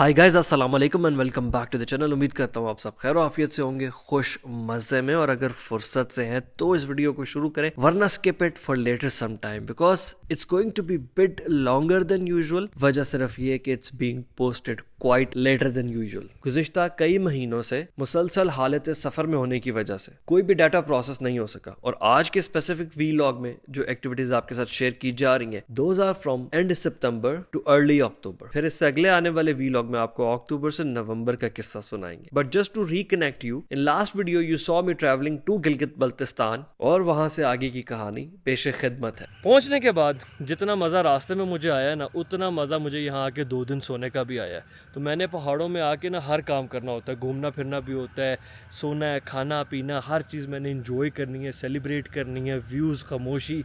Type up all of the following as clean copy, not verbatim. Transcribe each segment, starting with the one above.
हाय guys, अस्सलाम वालेकुम and welcome back to the channel. उम्मीद करता हूँ आप सब खैर आफियत से होंगे, खुश मज़े में, और अगर फुर्सत से हैं तो इस वीडियो को शुरू करें, वरना skip it for later some time because it's going to be bit longer than usual. वजह सिर्फ ये कि it's being posted quite later than usual. गुज़िश्ता कई महीनों से मुसलसल हालत सफ़र में होने की वजह से कोई भी डाटा प्रोसेस नहीं हो सका, और आज के स्पेसिफिक वीलॉग में जो एक्टिविटीज आपके साथ शेयर की जा रही हैं those are from end September to early October. फिर इससे अगले आने वाले वीलॉग में आपको अक्टूबर से नवंबर का किस्सा सुनाएंगे। But just to reconnect you, in last video you saw me travelling to Gilgit Baltistan, और वहां से आगे की कहानी पेशे खिदमत है। पहुंचने के बाद जितना मजा रास्ते में मुझे आया ना, उतना मजा मुझे यहाँ आके 2 दिन सोने का भी आया है। तो मैंने पहाड़ों में आके ना हर काम करना होता है, घूमना फिरना भी होता है, सोना है, खाना पीना, हर चीज़ मैंने इंजॉय करनी है, सेलिब्रेट करनी है, व्यूज़, खामोशी।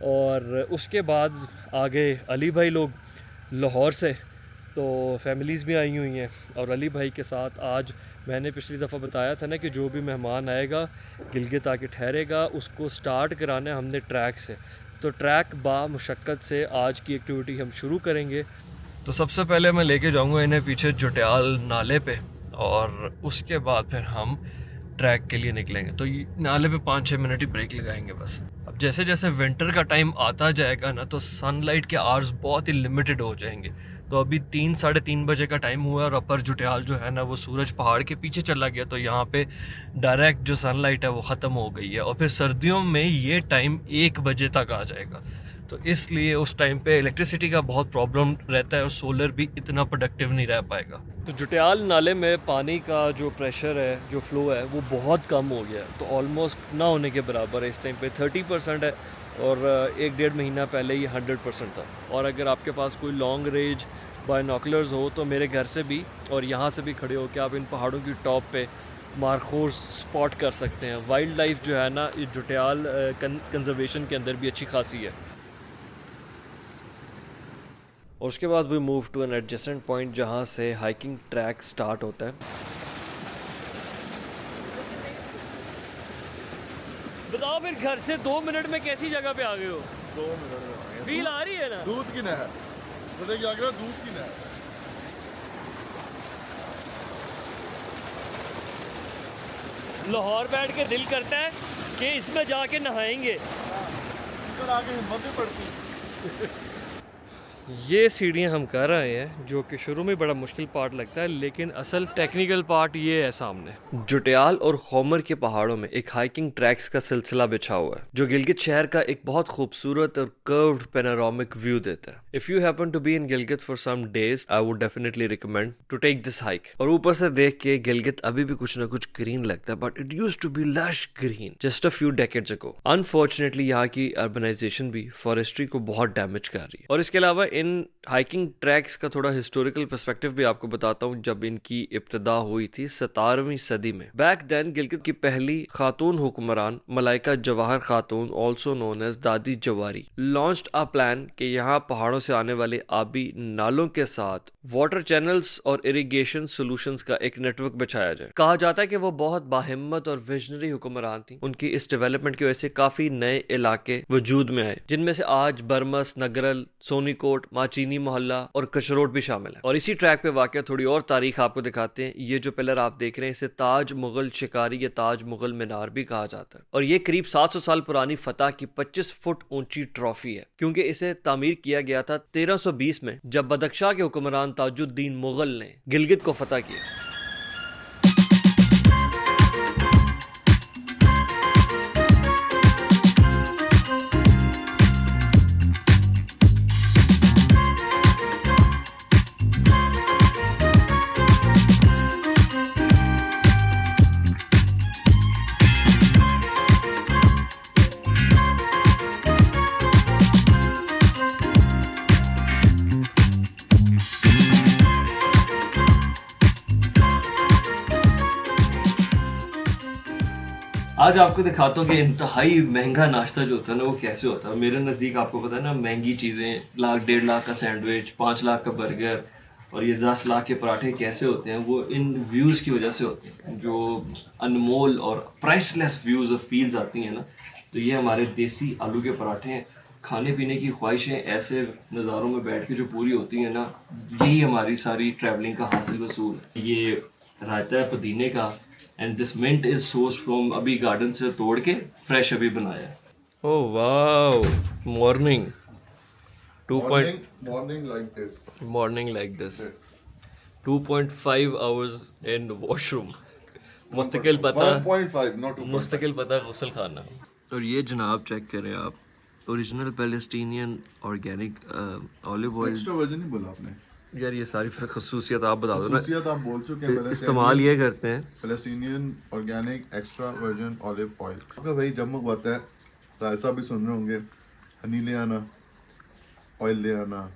और उसके बाद आगे अली भाई लोग लाहौर से, तो फैमिलीज़ भी आई हुई हैं। और अली भाई के साथ आज मैंने पिछली दफ़ा बताया था ना कि जो भी मेहमान आएगा गिलगित आके ठहरेगा, उसको स्टार्ट कराना है हमने ट्रैक से। तो ट्रैक बामुशक्क़त से आज की एक्टिविटी हम शुरू करेंगे। तो सबसे पहले मैं लेके जाऊंगा इन्हें पीछे जुटियाल नाले पे, और उसके बाद फिर हम ट्रैक के लिए निकलेंगे। तो नाले पे 5-6 मिनट ही ब्रेक लगाएंगे बस। अब जैसे जैसे विंटर का टाइम आता जाएगा ना, तो सनलाइट के आवर्स बहुत ही लिमिटेड हो जाएंगे। तो अभी 3-3:30 बजे का टाइम हुआ है, और अपर जुटियाल जो है ना वो सूरज पहाड़ के पीछे चला गया, तो यहाँ पे डायरेक्ट जो सनलाइट है वो ख़त्म हो गई है। और फिर सर्दियों में ये टाइम 1 बजे तक आ जाएगा, तो इसलिए उस टाइम पे इलेक्ट्रिसिटी का बहुत प्रॉब्लम रहता है, और सोलर भी इतना प्रोडक्टिव नहीं रह पाएगा। तो जुटियाल नाले में पानी का जो प्रेशर है, जो फ्लो है, वो बहुत कम हो गया है। तो ऑलमोस्ट ना होने के बराबर है। इस टाइम पे 30% है, और 1-1.5 महीना पहले ये 100% था। और अगर आपके पास कोई लॉन्ग रेंज बायनॉकुलर्स हो तो मेरे घर से भी और यहाँ से भी खड़े हो के आप इन पहाड़ों की टॉप पे मारखोर स्पॉट कर सकते हैं। वाइल्ड लाइफ जो है ना, ये जुटियाल कंजर्वेशन के अंदर भी अच्छी खासी है। और उसके बाद we move to an adjacent point जहाँ से हाइकिंग ट्रैक स्टार्ट होता है। बताओ फिर, घर से 2 मिनट में कैसी जगह पे आ गए हो? 2 मिनट में आ गए। फील आ रही है ना? दूध की नहर, पता क्या करा? दूध की नहर। लाहौर बैठ के दिल करता है कि इसमें जाके नहाएंगे। इधर आके हिम्मत नहीं पड़ती। ये सीढ़ियाँ हम कर रहे हैं, जो कि शुरू में बड़ा मुश्किल पार्ट लगता है, लेकिन असल टेक्निकल पार्ट ये है सामने। जुटियाल और खौमर के पहाड़ों में एक हाइकिंग ट्रैक्स का सिलसिला बिछा हुआ है, जो गिलगित शहर का एक बहुत खूबसूरत और कर्व्ड पैनोरामिक व्यू देता है। If you happen to be in Gilgit for some days, I would definitely recommend to take this hike. और ऊपर से देख के गिलगित अभी भी कुछ ना कुछ ग्रीन लगता है, but it used to be lush green just a few decades ago. Unfortunately यहाँ की अर्बनाइजेशन भी फॉरेस्ट्री को बहुत डैमेज कर रही है। और इसके अलावा इन हाइकिंग ट्रैक्स का थोड़ा हिस्टोरिकल पर्सपेक्टिव भी आपको बताता हूँ। जब इनकी इब्तिदा हुई थी 17वीं सदी में, बैक देन गिलगित की पहली खातून हुक्मरान मलाइका जवाहर खातून, ऑल्सो नोन एज दादी जवारी, लॉन्च्ड अ प्लान कि यहाँ पहाड़ों से आने वाले आबी नालों के साथ वाटर चैनल्स और इरिगेशन सोल्यूशंस का एक नेटवर्क बिछाया जाए। कहा जाता है कि वो बहुत बाहिम्मत और विजनरी हुक्मरान थी। उनकी इस डेवलपमेंट की वजह से काफी नए इलाके वजूद में आए, जिनमें से आज बरमस, नगरल, सोनीकोट, माचीनी मोहल्ला और कशरोट भी शामिल है। और इसी ट्रैक पे वाकया थोड़ी और तारीख आपको दिखाते हैं। ये जो पिलर आप देख रहे हैं, इसे ताज मुगल शिकारी या ताज मुगल मीनार भी कहा जाता है, और ये करीब 700 साल पुरानी फतह की 25 फुट ऊंची ट्रॉफी है, क्योंकि इसे तामीर किया गया था 1320 में, जब बदख्शां के हुक्मरान ताजुद्दीन मुगल ने गिलगित को फतह किया। आज आपको दिखाता हूँ कि इंतहाई महंगा नाश्ता जो होता है ना, वो कैसे होता है। मेरे नज़दीक आपको पता है ना, महंगी चीज़ें, 1-1.5 लाख का सैंडविच, 5 लाख का बर्गर, और ये 10 लाख के पराठे कैसे होते हैं, वो इन व्यूज़ की वजह से होते हैं, जो अनमोल और प्राइसलेस व्यूज़ और फील्स आती हैं ना। तो ये हमारे देसी आलू के पराठे हैं, खाने पीने की ख्वाहिशें ऐसे नज़ारों में बैठ के जो पूरी होती हैं ना, यही हमारी सारी ट्रैवलिंग का हासिल वसूल है। ये रायता है पुदीने का and this mint is source from अभी गार्डन से तोड़ के फ्रेश अभी बनाया है। Oh wow, morning 2. Morning like this. Morning like this Yes. 2.5 hours in washroom। मुस्तकिल पता 1.5, not 2. मुस्तकिल पता गुस्ल खाना। और ये जनाब चेक करें आप, original Palestinian organic olive oil. Extra version नहीं बोला आपने। यार ये सारी खसूसियत आप बता दो ना। खसूसियत आप बोल चुके हैं। इस्तेमाल ये करते हैं Palestinian organic extra version olive oil. अगर भाई जब मुझ बात है तो ऐसा भी सुन रहे होंगे, हनी ले आना, ऑयल ले आना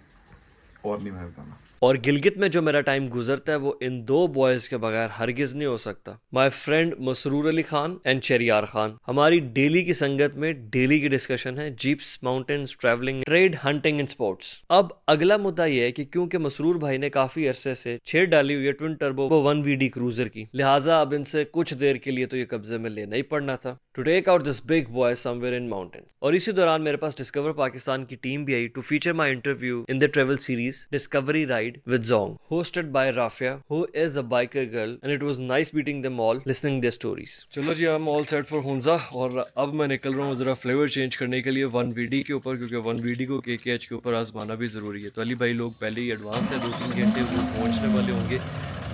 और नहीं मैं बताना। और गिलगित में जो मेरा टाइम गुजरता है वो इन दो बॉयज के बगैर हरगिज नहीं हो सकता। My friend Masroor Ali Khan and Shahryar Khan. हमारी डेली की संगत में डेली की डिस्कशन है jeeps, mountains, travelling, trade, hunting and sports. अब अगला मुद्दा यह है कि क्योंकि मसरूर भाई ने काफी अरसे से छेड़ डाली हुई है ट्विन टर्बो 1VD क्रूजर की, लिहाजा अब इनसे कुछ देर के लिए तो ये कब्जे में लेना ही पड़ना था to take out this big boy somewhere in mountains. और इसी दौरान मेरे पास डिस्कवर पाकिस्तान की टीम भी I to feature my interview in the travel series Discovery Ride with Jong, hosted by Rafia, who is a biker girl, and it was nice meeting them all, listening their stories. चलो जी, I'm all set for Hunza और अब मैं निकल रहा हूँ ज़रा flavour change करने के लिए 1VD के ऊपर, क्योंकि 1VD को KKH के ऊपर आजमाना भी ज़रूरी है। तो अली भाई लोग पहले ही एडवांस है, 2-3 घंटे वो पहुँचने वाले होंगे,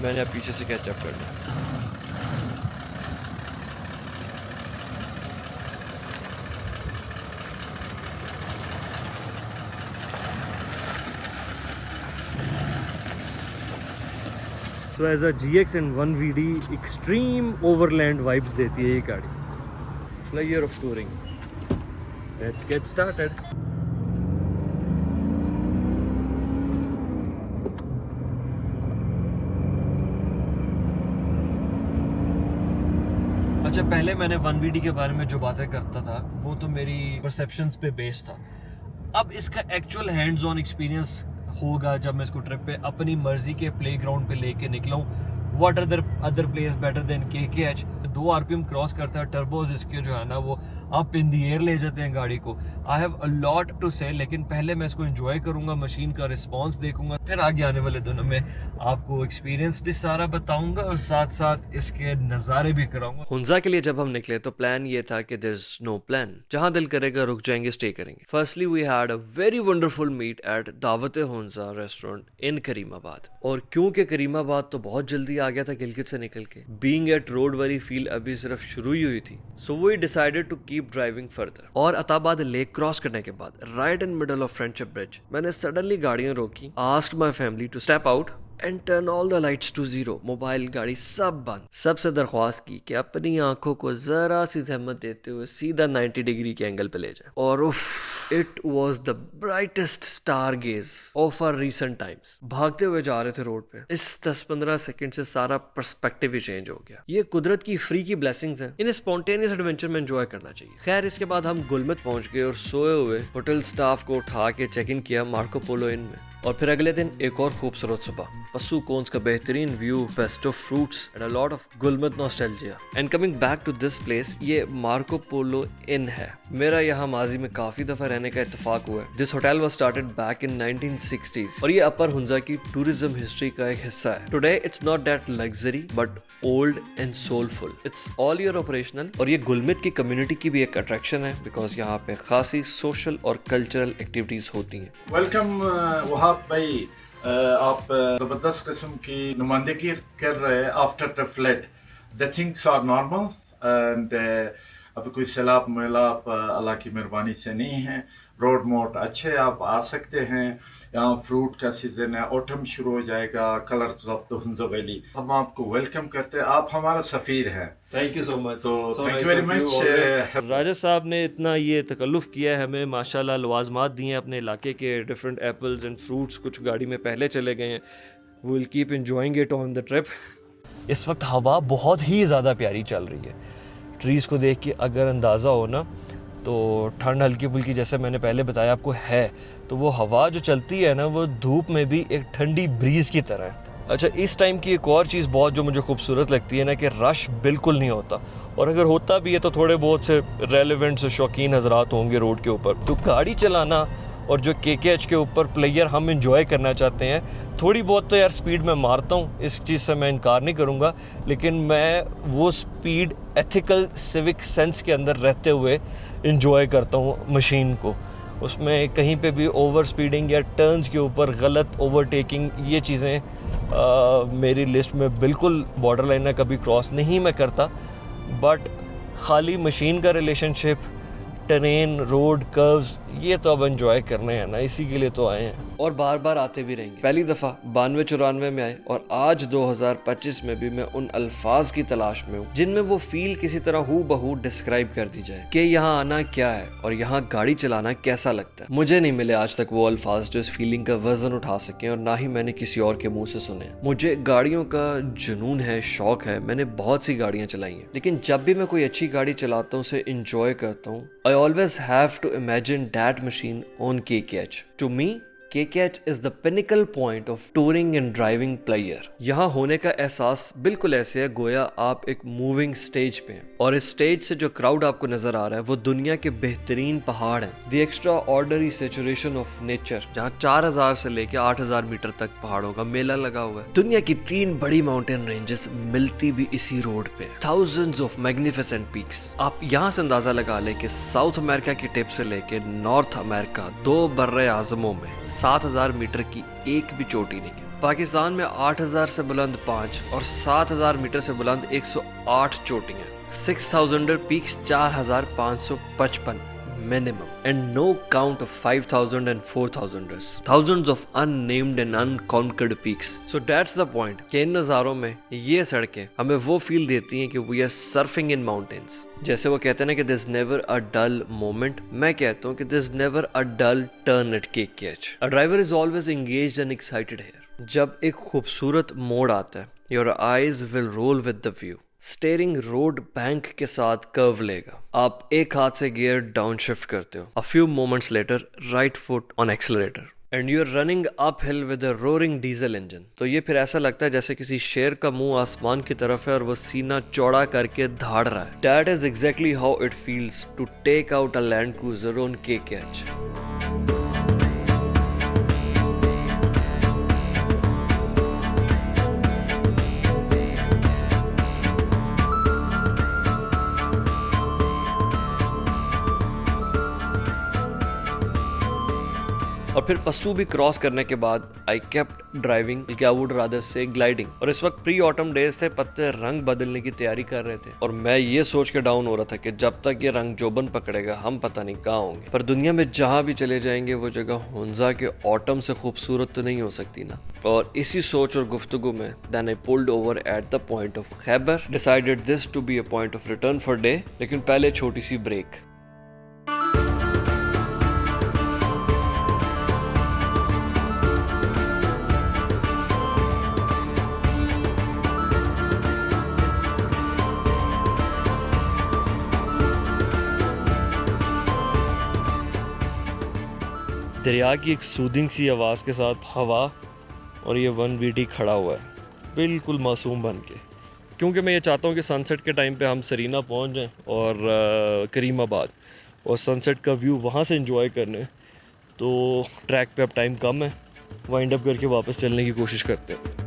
मैंने अब पीछे से कैचअप करना है। तो as a GX and 1VD extreme overland vibes देती है ये गाड़ी। Player of touring, let's get started. अच्छा, पहले मैंने 1VD के बारे में जो बातें करता था वो तो मेरी परसेप्शंस पे बेस था। अब इसका एक्चुअल हैंड्स ऑन एक्सपीरियंस होगा जब मैं इसको ट्रिप पे अपनी मर्जी के प्लेग्राउंड पे लेके निकला हूँ। What other place better than KKH। 2 RPM cross करता है, टर्बोज इसके जो है ना वो अप इन दी एयर ले जाते हैं गाड़ी को। I have a lot to say, लेकिन पहले मैं इसको एंजॉय करूंगा, मशीन का रिस्पांस देखूंगा, फिर आगे आने वाले दिनों में आपको एक्सपीरियंस भी सारा बताऊंगा और साथ साथ इसके नज़ारे भी कराऊंगा। हुंजा के लिए जब हम निकले तो प्लान ये था कि देयर इज नो प्लान, जहां दिल करेगा रुक जाएंगे, स्टे करेंगे। Firstly we had a very wonderful meet at Dawat Hunza restaurant in Karimabad. और क्योंकि करीमाबाद तो बहुत जल्दी आ गया था गिलगित से निकल के, बीइंग एट रोड वाली फील अभी सिर्फ शुरू ही हुई थी, so we decided to keep driving further. और अताबाद लेक क्रॉस करने के बाद right in middle of friendship bridge मैंने सडनली गाड़ियां रोकी, asked my family to step out and turn all the lights to zero. Mobile, गाड़ी सब बंद। सबसे दरख्वास्त की कि अपनी आंखों को जरा सी जहमत देते हुए सीधा 90 डिग्री के एंगल पे ले जाए। और उफ, it was the brightest star gaze of our recent times. भागते हुए जा रहे थे रोड पे, इस 10-15 सेकंड से सारा पर्सपेक्टिव ही चेंज हो गया। ये कुदरत की फ्री की ब्लेसिंग्स हैं, इन्हें स्पॉन्टेनियस एडवेंचर में एंजॉय करना चाहिए। खैर, इसके बाद हम गुलमत पहुंच गए और सोए हुए होटल स्टाफ को उठा के चेक इन किया मार्को पोलो इन में। और फिर अगले दिन एक और खूबसूरत सुबह, पस्सू कोन्स का बेहतरीन view, paste of fruits and a lot of Gulmit nostalgia. And coming back to this place, ये मार्को पोलो इन है। मेरा यहाँ माजी में काफी दफा रहने का इत्तेफाक हुआ है। This hotel was started back in 1960s और ये अपर हुंजा की टूरिज्म हिस्ट्री का एक हिस्सा है। Today it's not that luxury but old and soulful, it's all year operational. और ये गुलमत की कम्युनिटी की भी एक अट्रैक्शन है, बिकॉज यहाँ पे खासी सोशल और कल्चरल एक्टिविटीज होती हैं। वेलकम वहाब भाई, आप ज़बरदस्त किस्म की नुमाइंदगी कर रहे हैं after the flood. The things are normal and अब कोई सैलाब मैलाब अल्लाह की मेहरबानी से नहीं है। रोड मोड अच्छे, आप आ सकते हैं। यहाँ फ्रूट का सीजन है, ऑटम शुरू हो जाएगा, colours of the Hunza valley. हम आपको वेलकम करते हैं, आप हमारा सफ़ीर हैं। Thank you so much. तो थैंक यू वेरी मच। राजा साहब ने इतना ये तकल्लुफ़ किया है, हमें माशाल्लाह लवाजमात दिए हैं अपने इलाके के, डिफरेंट एप्पल्स एंड फ्रूट्स कुछ गाड़ी में पहले चले गए हैं। We will keep enjoying it on the trip. इस वक्त हवा बहुत ही ज़्यादा प्यारी चल रही है। ट्रीज़ को देख के अगर अंदाज़ा हो ना तो ठंड हल्की फुल्की जैसे मैंने पहले बताया आपको है, तो वो हवा जो चलती है ना वो धूप में भी एक ठंडी ब्रीज़ की तरह है। अच्छा, इस टाइम की एक और चीज़ बहुत जो मुझे खूबसूरत लगती है ना कि रश बिल्कुल नहीं होता, और अगर होता भी है तो थोड़े बहुत से रेलेवेंट से शौकीन हजरात होंगे रोड के ऊपर। तो गाड़ी चलाना और जो KKH के ऊपर प्लेयर हम इंजॉय करना चाहते हैं, थोड़ी बहुत तो यार स्पीड में मारता हूँ, इस चीज़ से मैं इनकार नहीं करूँगा, लेकिन मैं वो स्पीड एथिकल सिविक सेंस के अंदर रहते हुए इंजॉय करता हूँ मशीन को। उसमें कहीं पे भी ओवर स्पीडिंग या टर्न्स के ऊपर गलत ओवरटेकिंग, ये चीज़ें मेरी लिस्ट में बिल्कुल बॉर्डर लाइन है, कभी क्रॉस नहीं मैं करता। बट खाली मशीन का रिलेशनशिप, टेरेन, रोड, कर्व्स, ये तो अब एंजॉय करने हैं ना, इसी के लिए तो आए हैं और बार बार आते भी रहेंगे। पहली दफ़ा 92-94 में आए और आज 2025 में भी मैं उन अल्फाज की तलाश में हूँ जिनमें वो फील किसी तरह हू बहू डिस्क्राइब कर दी जाए कि यहाँ आना क्या है और यहाँ गाड़ी चलाना कैसा लगता है। मुझे नहीं मिले आज तक वो अल्फाज जो इस फीलिंग का वजन उठा सकें, और ना ही मैंने किसी और के मुंह से सुने। मुझे गाड़ियों का जुनून है, शौक है, मैंने बहुत सी गाड़ियाँ चलाई हैं, लेकिन जब भी मैं कोई अच्छी गाड़ी चलाता हूँ, उसे इंजॉय करता हूँ, I always have to imagine that machine on KKH. To me, KKH is the pinnacle point of touring and driving player. यहाँ होने का एहसास बिल्कुल ऐसे है गोया आप एक मूविंग स्टेज पे हैं, और इस स्टेज से जो क्राउड आपको नजर आ रहा है वो दुनिया के बेहतरीन पहाड़ हैं। The extraordinary saturation of nature, जहाँ 4000 से लेके 8000 मीटर तक पहाड़ों का मेला लगा हुआ है। दुनिया की 3 बड़ी माउंटेन रेंजेस मिलती भी इसी रोड पे। Thousands of magnificent peaks. आप यहाँ से अंदाजा लगा ले कि साउथ अमेरिका की टिप से लेके नॉर्थ अमेरिका 2 बर्रे आजमों में 7000 मीटर की एक भी चोटी नहीं है। पाकिस्तान में 8000 से बुलंद 5 और 7000 मीटर से बुलंद 108 चोटियां, 6000 peaks 4555 minimum, and no count of 5000 and 4000ers, thousands of unnamed and unconquered peaks. So that's the point कि इन नज़ारों में ये सड़कें हमें वो फील देती हैं कि we are surfing in mountains। जैसे वो कहते हैं ना कि there's never a dull moment, मैं कहता हूँ कि there's never a dull turn at KKH. A driver is always engaged and excited here. जब एक खूबसूरत मोड़ आता है, your eyes will roll with the view. Steering road bank के साथ कर्व लेगा, आप एक हाथ से गियर डाउन शिफ्ट करते हो, a few moments later right foot on accelerator, and you are running up hill with a roaring diesel engine. तो ये फिर ऐसा लगता है जैसे किसी शेर का मुंह आसमान की तरफ है और वो सीना चौड़ा करके धाड़ रहा है। That is exactly how it feels to take out a land cruiser on KKH। और फिर पस्सू भी क्रॉस करने के बाद I kept driving, I would rather say gliding. और इस वक्त प्री ऑटम डेज थे, पत्ते रंग बदलने की तैयारी कर रहे थे, और मैं ये सोच के डाउन हो रहा था कि जब तक ये रंग जोबन पकड़ेगा हम पता नहीं कहाँ होंगे। पर दुनिया में जहाँ भी चले जाएंगे वो जगह हुंजा के ऑटम से खूबसूरत तो नहीं हो सकती ना। और इसी सोच और गुफ्तगू में then I pulled over at the point of Khyber, decided this to be a point of return for day. लेकिन पहले छोटी सी ब्रेक। दरिया की एक सूदिंग सी आवाज़ के साथ हवा और ये 1VT खड़ा हुआ है बिल्कुल मासूम बन के, क्योंकि मैं ये चाहता हूँ कि सनसेट के टाइम पे हम सरीना पहुँच जाएँ और करीमाबाद, और सनसेट का व्यू वहाँ से एंजॉय करने। तो ट्रैक पे अब टाइम कम है, वाइंड अप करके वापस चलने की कोशिश करते हैं।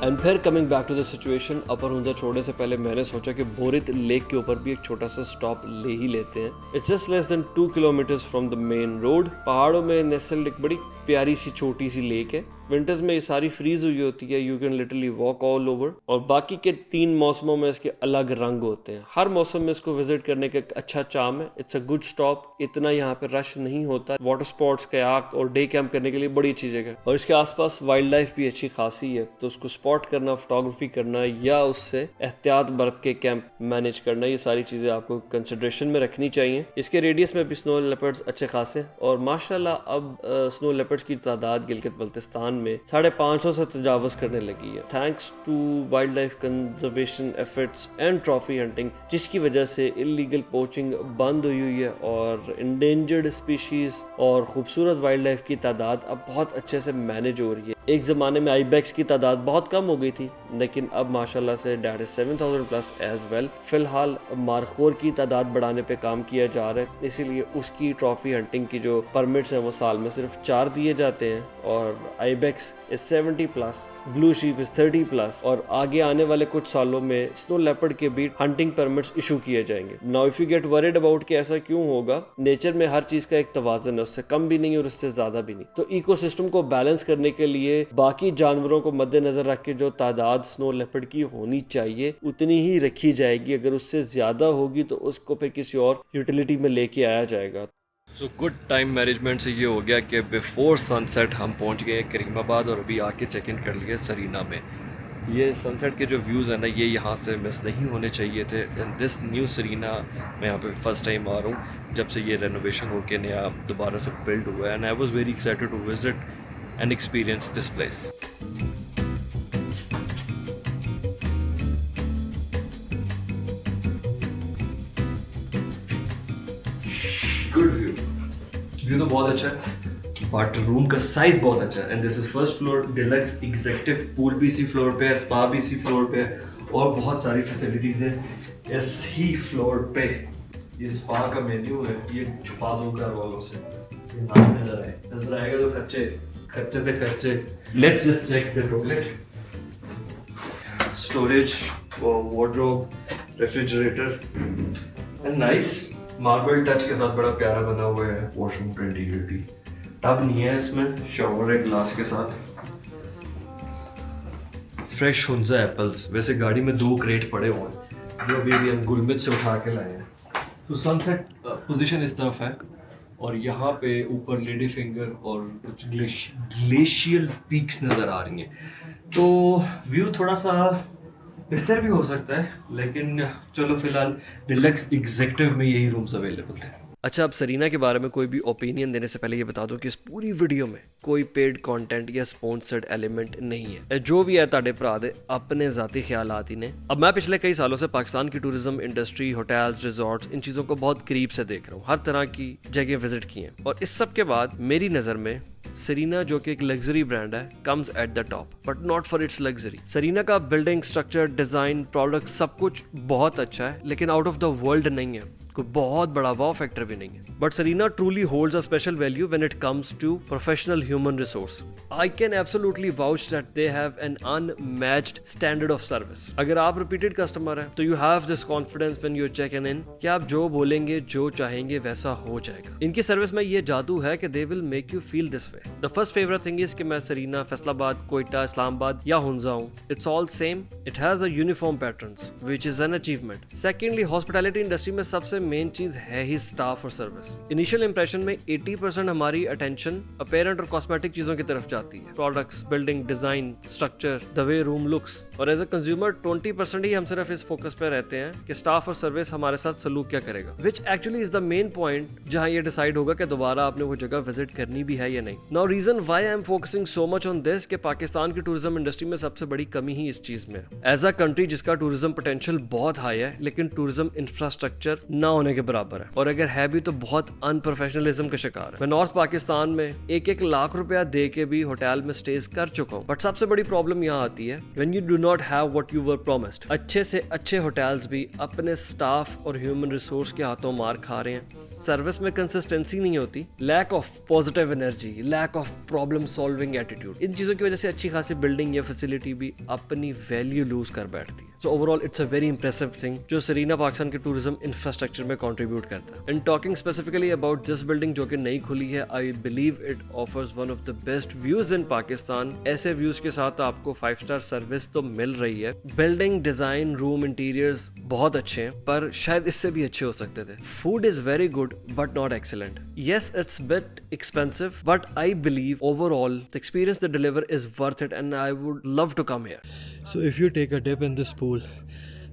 एंड फिर coming back to the situation, upper Hunza छोड़ने से पहले मैंने सोचा कि बोरित लेक के ऊपर भी एक छोटा सा स्टॉप ले ही लेते हैं। It's just less than 2 kilometres from the main road. पहाड़ों में नेस्टल्ड एक बड़ी प्यारी सी छोटी सी लेक है विंटर्स में ये सारी फ्रीज हुई होती है, you can literally walk all over. और बाकी के 3 मौसमों में इसके अलग रंग होते हैं। हर मौसम में इसको विजिट करने का एक अच्छा चार्म है। इट्स अ गुड स्टॉप, इतना यहाँ पे रश नहीं होता। वाटर स्पोर्ट्स, कयाक और डे कैंप करने के लिए बड़ी अच्छी जगह है। और इसके आसपास वाइल्ड लाइफ भी अच्छी खासी है, तो उसको स्पॉट करना, फोटोग्राफी करना या उससे एहतियात बरत के कैंप मैनेज करना, ये सारी चीजें आपको कंसिडरेशन में रखनी चाहिए। इसके रेडियस में भी स्नो लेपर्ड्स अच्छे खासे, और माशाल्लाह अब स्नो लेपर्ड्स की तादाद गिलगित बल्तिस्तान में 550 से तजावज करने लगी है, thanks to wildlife conservation efforts and trophy hunting, जिसकी वजह से इलीगल पोचिंग बंद हुई है और इंडेंजर्ड स्पीशीज और खूबसूरत वाइल्ड लाइफ की तादाद अब बहुत अच्छे से मैनेज हो रही है। एक ज़माने में आईबैक्स की तादाद बहुत कम हो गई थी, लेकिन अब माशाल्लाह से that is 7000 plus as well. फिलहाल मारखोर की तादाद बढ़ाने पे काम किया जा रहा है, इसीलिए उसकी ट्रॉफी हंटिंग की जो परमिट्स हैं वो साल में सिर्फ 4 दिए जाते हैं। और ibex is 70 plus, blue sheep is 30 plus, और आगे आने वाले कुछ सालों में स्नो लेपर्ड के भी हंटिंग परमिट्स इशू किए जाएंगे। Now if you get worried about कि ऐसा क्यों होगा, नेचर में हर चीज का एक तवाज़ुन है, उससे कम भी नहीं और उससे ज्यादा भी नहीं। तो इकोसिस्टम को बैलेंस करने के लिए बाकी जानवरों को मद्देनजर रख के जो तादाद स्नो लेपर्ड की होनी चाहिए उतनी ही रखी जाएगी। अगर उससे ज्यादा होगी तो उसको फिर किसी और यूटिलिटी में लेके आया जाएगा। सो गुड टाइम मैनेजमेंट से ये हो गया कि बिफोर सनसेट हम पहुंच गए करीमाबाद और अभी आके चेक इन कर लिए सरीना में। ये सनसेट के जो व्यूज़ हैं ना, ये यहाँ से मिस नहीं होने चाहिए थे। एंड दिस न्यू सरीना, मैं यहाँ पे फर्स्ट टाइम आ रहा हूँ जब से ये रेनोवेशन होके नया दोबारा से बिल्ड हुआ है, and I was very excited to visit and experience this place. Good view तो बहुत अच्छा है, बट रूम का साइज बहुत अच्छा है। And this is first floor, deluxe executive pool भी इसी फ्लोर पे है, स्पा भी इसी फ्लोर पे है, और बहुत सारी फैसिलिटीज है इस ही फ्लोर पे। ये स्पा का मेन्यू है, ये छुपा दो घर वालों से, ये नाम नजर आएगा तो खर्चे पे खर्चे। Let's just check the toilet, storage, wardrobe, refrigerator, and nice marble touch के साथ बड़ा प्यारा बना हुआ है। वॉशरूम का इंटीरियर भी, टब नहीं है इसमें, शावर है ग्लास के साथ। फ्रेश हुंजा एप्पल्स, वैसे गाड़ी में 2 क्रेट पड़े हुए हैं जो अभी हम गुलमित से उठा के लाए हैं। तो सनसेट पोजीशन इस तरफ है, और यहाँ पे ऊपर लेडी फिंगर और कुछ ग्लेशियल पीक्स नज़र आ रही हैं। तो व्यू थोड़ा सा बेहतर भी हो सकता है, लेकिन चलो फिलहाल डिलक्स एग्जीक्यूटिव में यही रूम्स अवेलेबल थे। अच्छा, अब सरीना के बारे में कोई भी ओपिनियन देने से पहले ये बता दूं कि इस पूरी वीडियो में कोई पेड कंटेंट या स्पॉन्सर्ड एलिमेंट नहीं है। जो भी है ताड़े भरा दे अपने जाती ख्यालात ही ने। अब मैं पिछले कई सालों से पाकिस्तान की टूरिज्म इंडस्ट्री, होटल्स, रिजॉर्ट्स, इन चीज़ों को बहुत करीब से देख रहा हूँ। हर तरह की जगह विजिट की हैं, और इस सब के बाद मेरी नज़र में सरीना, जो कि एक लग्जरी ब्रांड है, comes at the top, but not for its luxury. Serena का बिल्डिंग स्ट्रक्चर, डिजाइन, प्रोडक्ट सब कुछ बहुत अच्छा है, लेकिन आउट ऑफ द वर्ल्ड नहीं है, कोई बहुत बड़ा वाव फैक्टर भी नहीं है। But Serena truly holds a special value when it comes to professional human resource. I can absolutely vouch that they have an unmatched standard of service. अगर आप रिपीटेड कस्टमर हैं तो you have this confidence when you check in कि आप जो बोलेंगे, जो चाहेंगे वैसा हो जाएगा। इनकी सर्विस में ये जादू है कि they will make you feel this way. The first favourite thing is कि मैं सरीना, फैसलाबाद, कोयटा, इस्लामाबाद या हुंजा हूँ, it's all same. It has a uniform patterns which is an achievement. Secondly, hospitality industry में सबसे मेन चीज है ही स्टाफ और सर्विस। इनिशियल इंप्रेशन में 80% हमारी अटेंशन अपीयरेंट और कॉस्मेटिक चीजों की तरफ जाती है, products, building, design, structure, the way room looks, और एज अ कंज्यूमर 20% ही हम सिर्फ इस फोकस पे रहते हैं कि स्टाफ और सर्विस हमारे साथ सलूक क्या करेगा, which actually is the main point जहां ये डिसाइड होगा कि दोबारा आपने वो जगह विजिट करनी भी है या नहीं। Now reason why I am focusing so much on this कि पाकिस्तान की टूरिज्म इंडस्ट्री में सबसे बड़ी कमी ही इस चीज में है। एज अ कंट्री जिसका टूरिज्म पोटेंशियल बहुत हाई है, लेकिन टूरिज्म इंफ्रास्ट्रक्चर ना होने के बराबर है, और अगर है भी तो बहुत अनप्रोफेशनलिज्म का शिकार है। मैं नॉर्थ पाकिस्तान में 1-1 लाख रुपया दे के भी होटल में स्टेज कर चुका हूँ, बट सबसे बड़ी प्रॉब्लम यहाँ आती है when you do not have what you were promised. अच्छे से अच्छे होटल्स भी अपने स्टाफ और ह्यूमन रिसोर्स के हाथों मार खा रहे हैं। सर्विस में कंसिस्टेंसी नहीं होती, lack of positive energy, lack of problem solving attitude, इन चीजों की वजह से अच्छी खासी बिल्डिंग या फैसिलिटी भी अपनी वैल्यू लूज कर बैठती है। So overall it's a very impressive thing जो सरीना पाकिस्तान के टूरिज्म इंफ्रास्ट्रक्चर में कंट्रीब्यूट करता है। And talking specifically about this building जो कि नई खुली है, I believe it offers one of the best views in Pakistan. ऐसे व्यूज के साथ आपको 5 स्टार सर्विस तो मिल रही है। बिल्डिंग डिजाइन, रूम, इंटीरियर्स बहुत अच्छे हैं, पर शायद इससे भी अच्छे हो सकते थे। Food is very good but not excellent. Yes, it's a bit expensive, but I believe overall the experience they deliver is worth it and I would love to come here. So if you take a dip in this pool,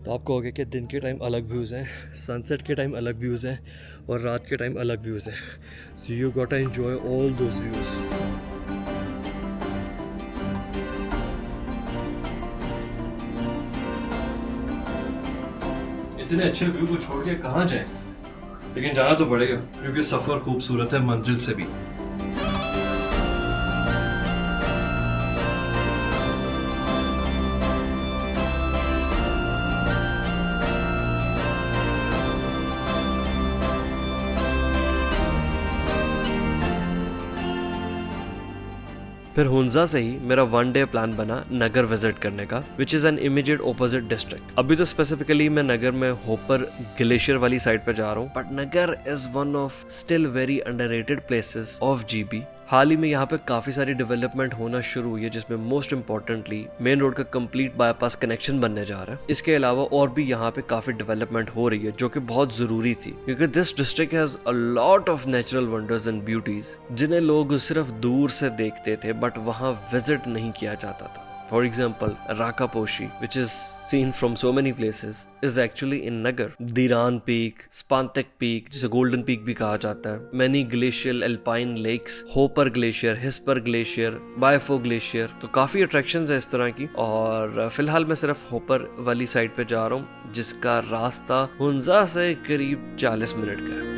तो आप कहोगे कि दिन के time अलग views हैं, sunset के time अलग व्यूज़ हैं और रात के टाइम अलग व्यूज़ हैं। So you gotta enjoy all those views. इतने अच्छे व्यू को छोड़ के कहाँ जाएं? लेकिन जाना तो पड़ेगा क्योंकि सफ़र खूबसूरत है मंजिल से भी। फिर हुंजा से ही मेरा 1 डे प्लान बना नगर विजिट करने का, which is an immediate opposite district. अभी तो स्पेसिफिकली मैं नगर में होपर ग्लेशियर वाली साइड पे जा रहा हूँ, but Nagar is one of still very underrated places of GB. हाल ही में यहाँ पे काफी सारी डेवलपमेंट होना शुरू हुई है, जिसमें मोस्ट इम्पोर्टेंटली मेन रोड का कंप्लीट बाईपास कनेक्शन बनने जा रहा है। इसके अलावा और भी यहाँ पे काफी डेवलपमेंट हो रही है जो कि बहुत जरूरी थी, क्योंकि this district has a lot of natural wonders and beauties जिन्हें लोग सिर्फ दूर से देखते थे बट वहाँ विजिट नहीं किया जाता था। For example, Rakaposhi, which is seen from so many places, is actually in Nagar. Diran Peak, Spantek Peak, जिसे Golden Peak भी कहा जाता है, many glacial alpine lakes, Hopper Glacier, Hisper Glacier, Biafo Glacier, तो काफ़ी attractions है इस तरह की। और फिलहाल मैं सिर्फ होपर वाली साइड पे जा रहा हूँ, जिसका रास्ता हुंजा से करीब 40 मिनट का है।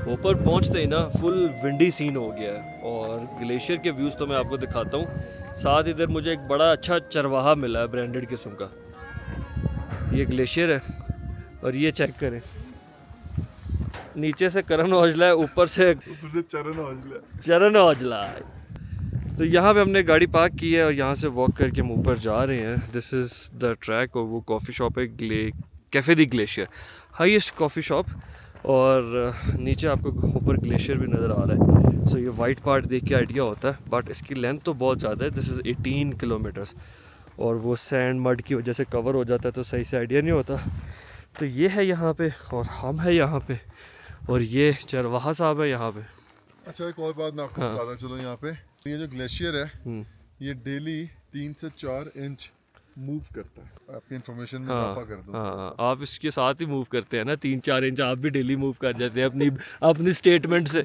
ऊपर पहुंचते ही ना फुल विंडी सीन हो गया है और ग्लेशियर के व्यूज़ तो मैं आपको दिखाता हूँ। साथ इधर मुझे एक बड़ा अच्छा चरवाहा मिला है ब्रांडेड किस्म का। ये ग्लेशियर है और ये चेक करें, नीचे से करण औजला है, ऊपर से चरण औजला है। तो यहाँ पे हमने गाड़ी पार्क की है और यहाँ से वॉक करके हम ऊपर जा रहे हैं। दिस इज़ द ट्रैक और वो कॉफ़ी शॉप है कैफ़े दी ग्लेशियर, हाईएस्ट कॉफ़ी शॉप। और नीचे आपको ऊपर ग्लेशियर भी नज़र आ रहा है। सो ये वाइट पार्ट देख के आइडिया होता है, बट इसकी लेंथ तो बहुत ज़्यादा है। दिस इज़ 18 किलोमीटर्स और वो सैंड मड की वजह से कवर हो जाता है तो सही से आइडिया नहीं होता। तो ये है यहाँ पे और हम है यहाँ पे और ये चरवाहा साहब है यहाँ पे। अच्छा, एक और बात मैं आपको बताता चलो, यहाँ पे ये जो ग्लेशियर है ये डेली 3 से 4 इंच मूव करता है। आपकी इन्फॉर्मेशन में इजाफा कर दूं। हाँ, आप इसके साथ ही मूव करते हैं ना, 3-4 इंच आप भी डेली मूव कर जाते हैं अपनी स्टेटमेंट से।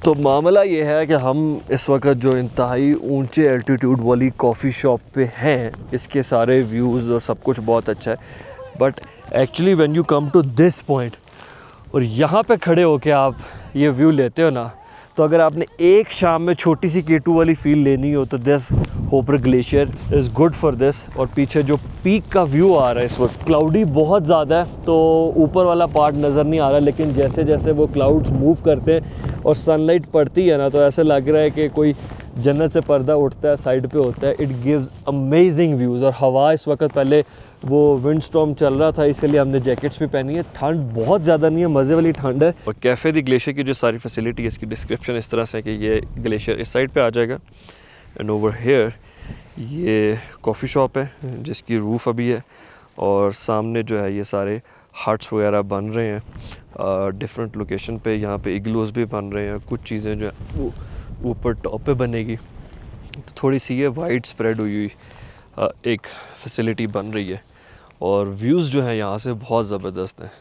तो मामला ये है कि हम इस वक्त जो इंतहाई ऊंचे एल्टीट्यूड वाली कॉफ़ी शॉप पे हैं, इसके सारे व्यूज़ और सब कुछ बहुत अच्छा है, but actually when you come to this point और यहाँ पे खड़े होके आप ये व्यू लेते हो ना, तो अगर आपने एक शाम में छोटी सी K2 वाली फील लेनी हो तो this hopper glacier is good for this. और पीछे जो पीक का व्यू आ रहा है इस वक्त, क्लाउडी बहुत ज़्यादा है तो ऊपर वाला पार्ट नज़र नहीं आ रहा, लेकिन जैसे जैसे वो क्लाउड्स मूव करते हैं और सनलाइट पड़ती है ना, तो ऐसे लग रहा है कि कोई जन्नत से पर्दा उठता है, साइड पे होता है। It gives amazing views. और हवा इस वक्त, पहले वो विंड स्टॉर्म चल रहा था इसलिए हमने जैकेट्स भी पहनी है। ठंड बहुत ज़्यादा नहीं है, मज़े वाली ठंड है। और कैफ़े दी ग्लेशियर की जो सारी फैसिलिटी है, इसकी डिस्क्रिप्शन इस तरह से है कि ये ग्लेशियर इस साइड पे आ जाएगा एंड ओवर हेयर ये कॉफ़ी शॉप है जिसकी रूफ़ अभी है और सामने जो है ये सारे हट्स वगैरह बन रहे हैं डिफरेंट लोकेशन पे। यहाँ पे इग्लूज़ भी बन रहे हैं, कुछ चीज़ें जो है ऊपर टॉप पे बनेगी। तो थोड़ी सी ये वाइड स्प्रेड हुई एक फैसिलिटी बन रही है और व्यूज़ जो है यहाँ से बहुत ज़बरदस्त हैं।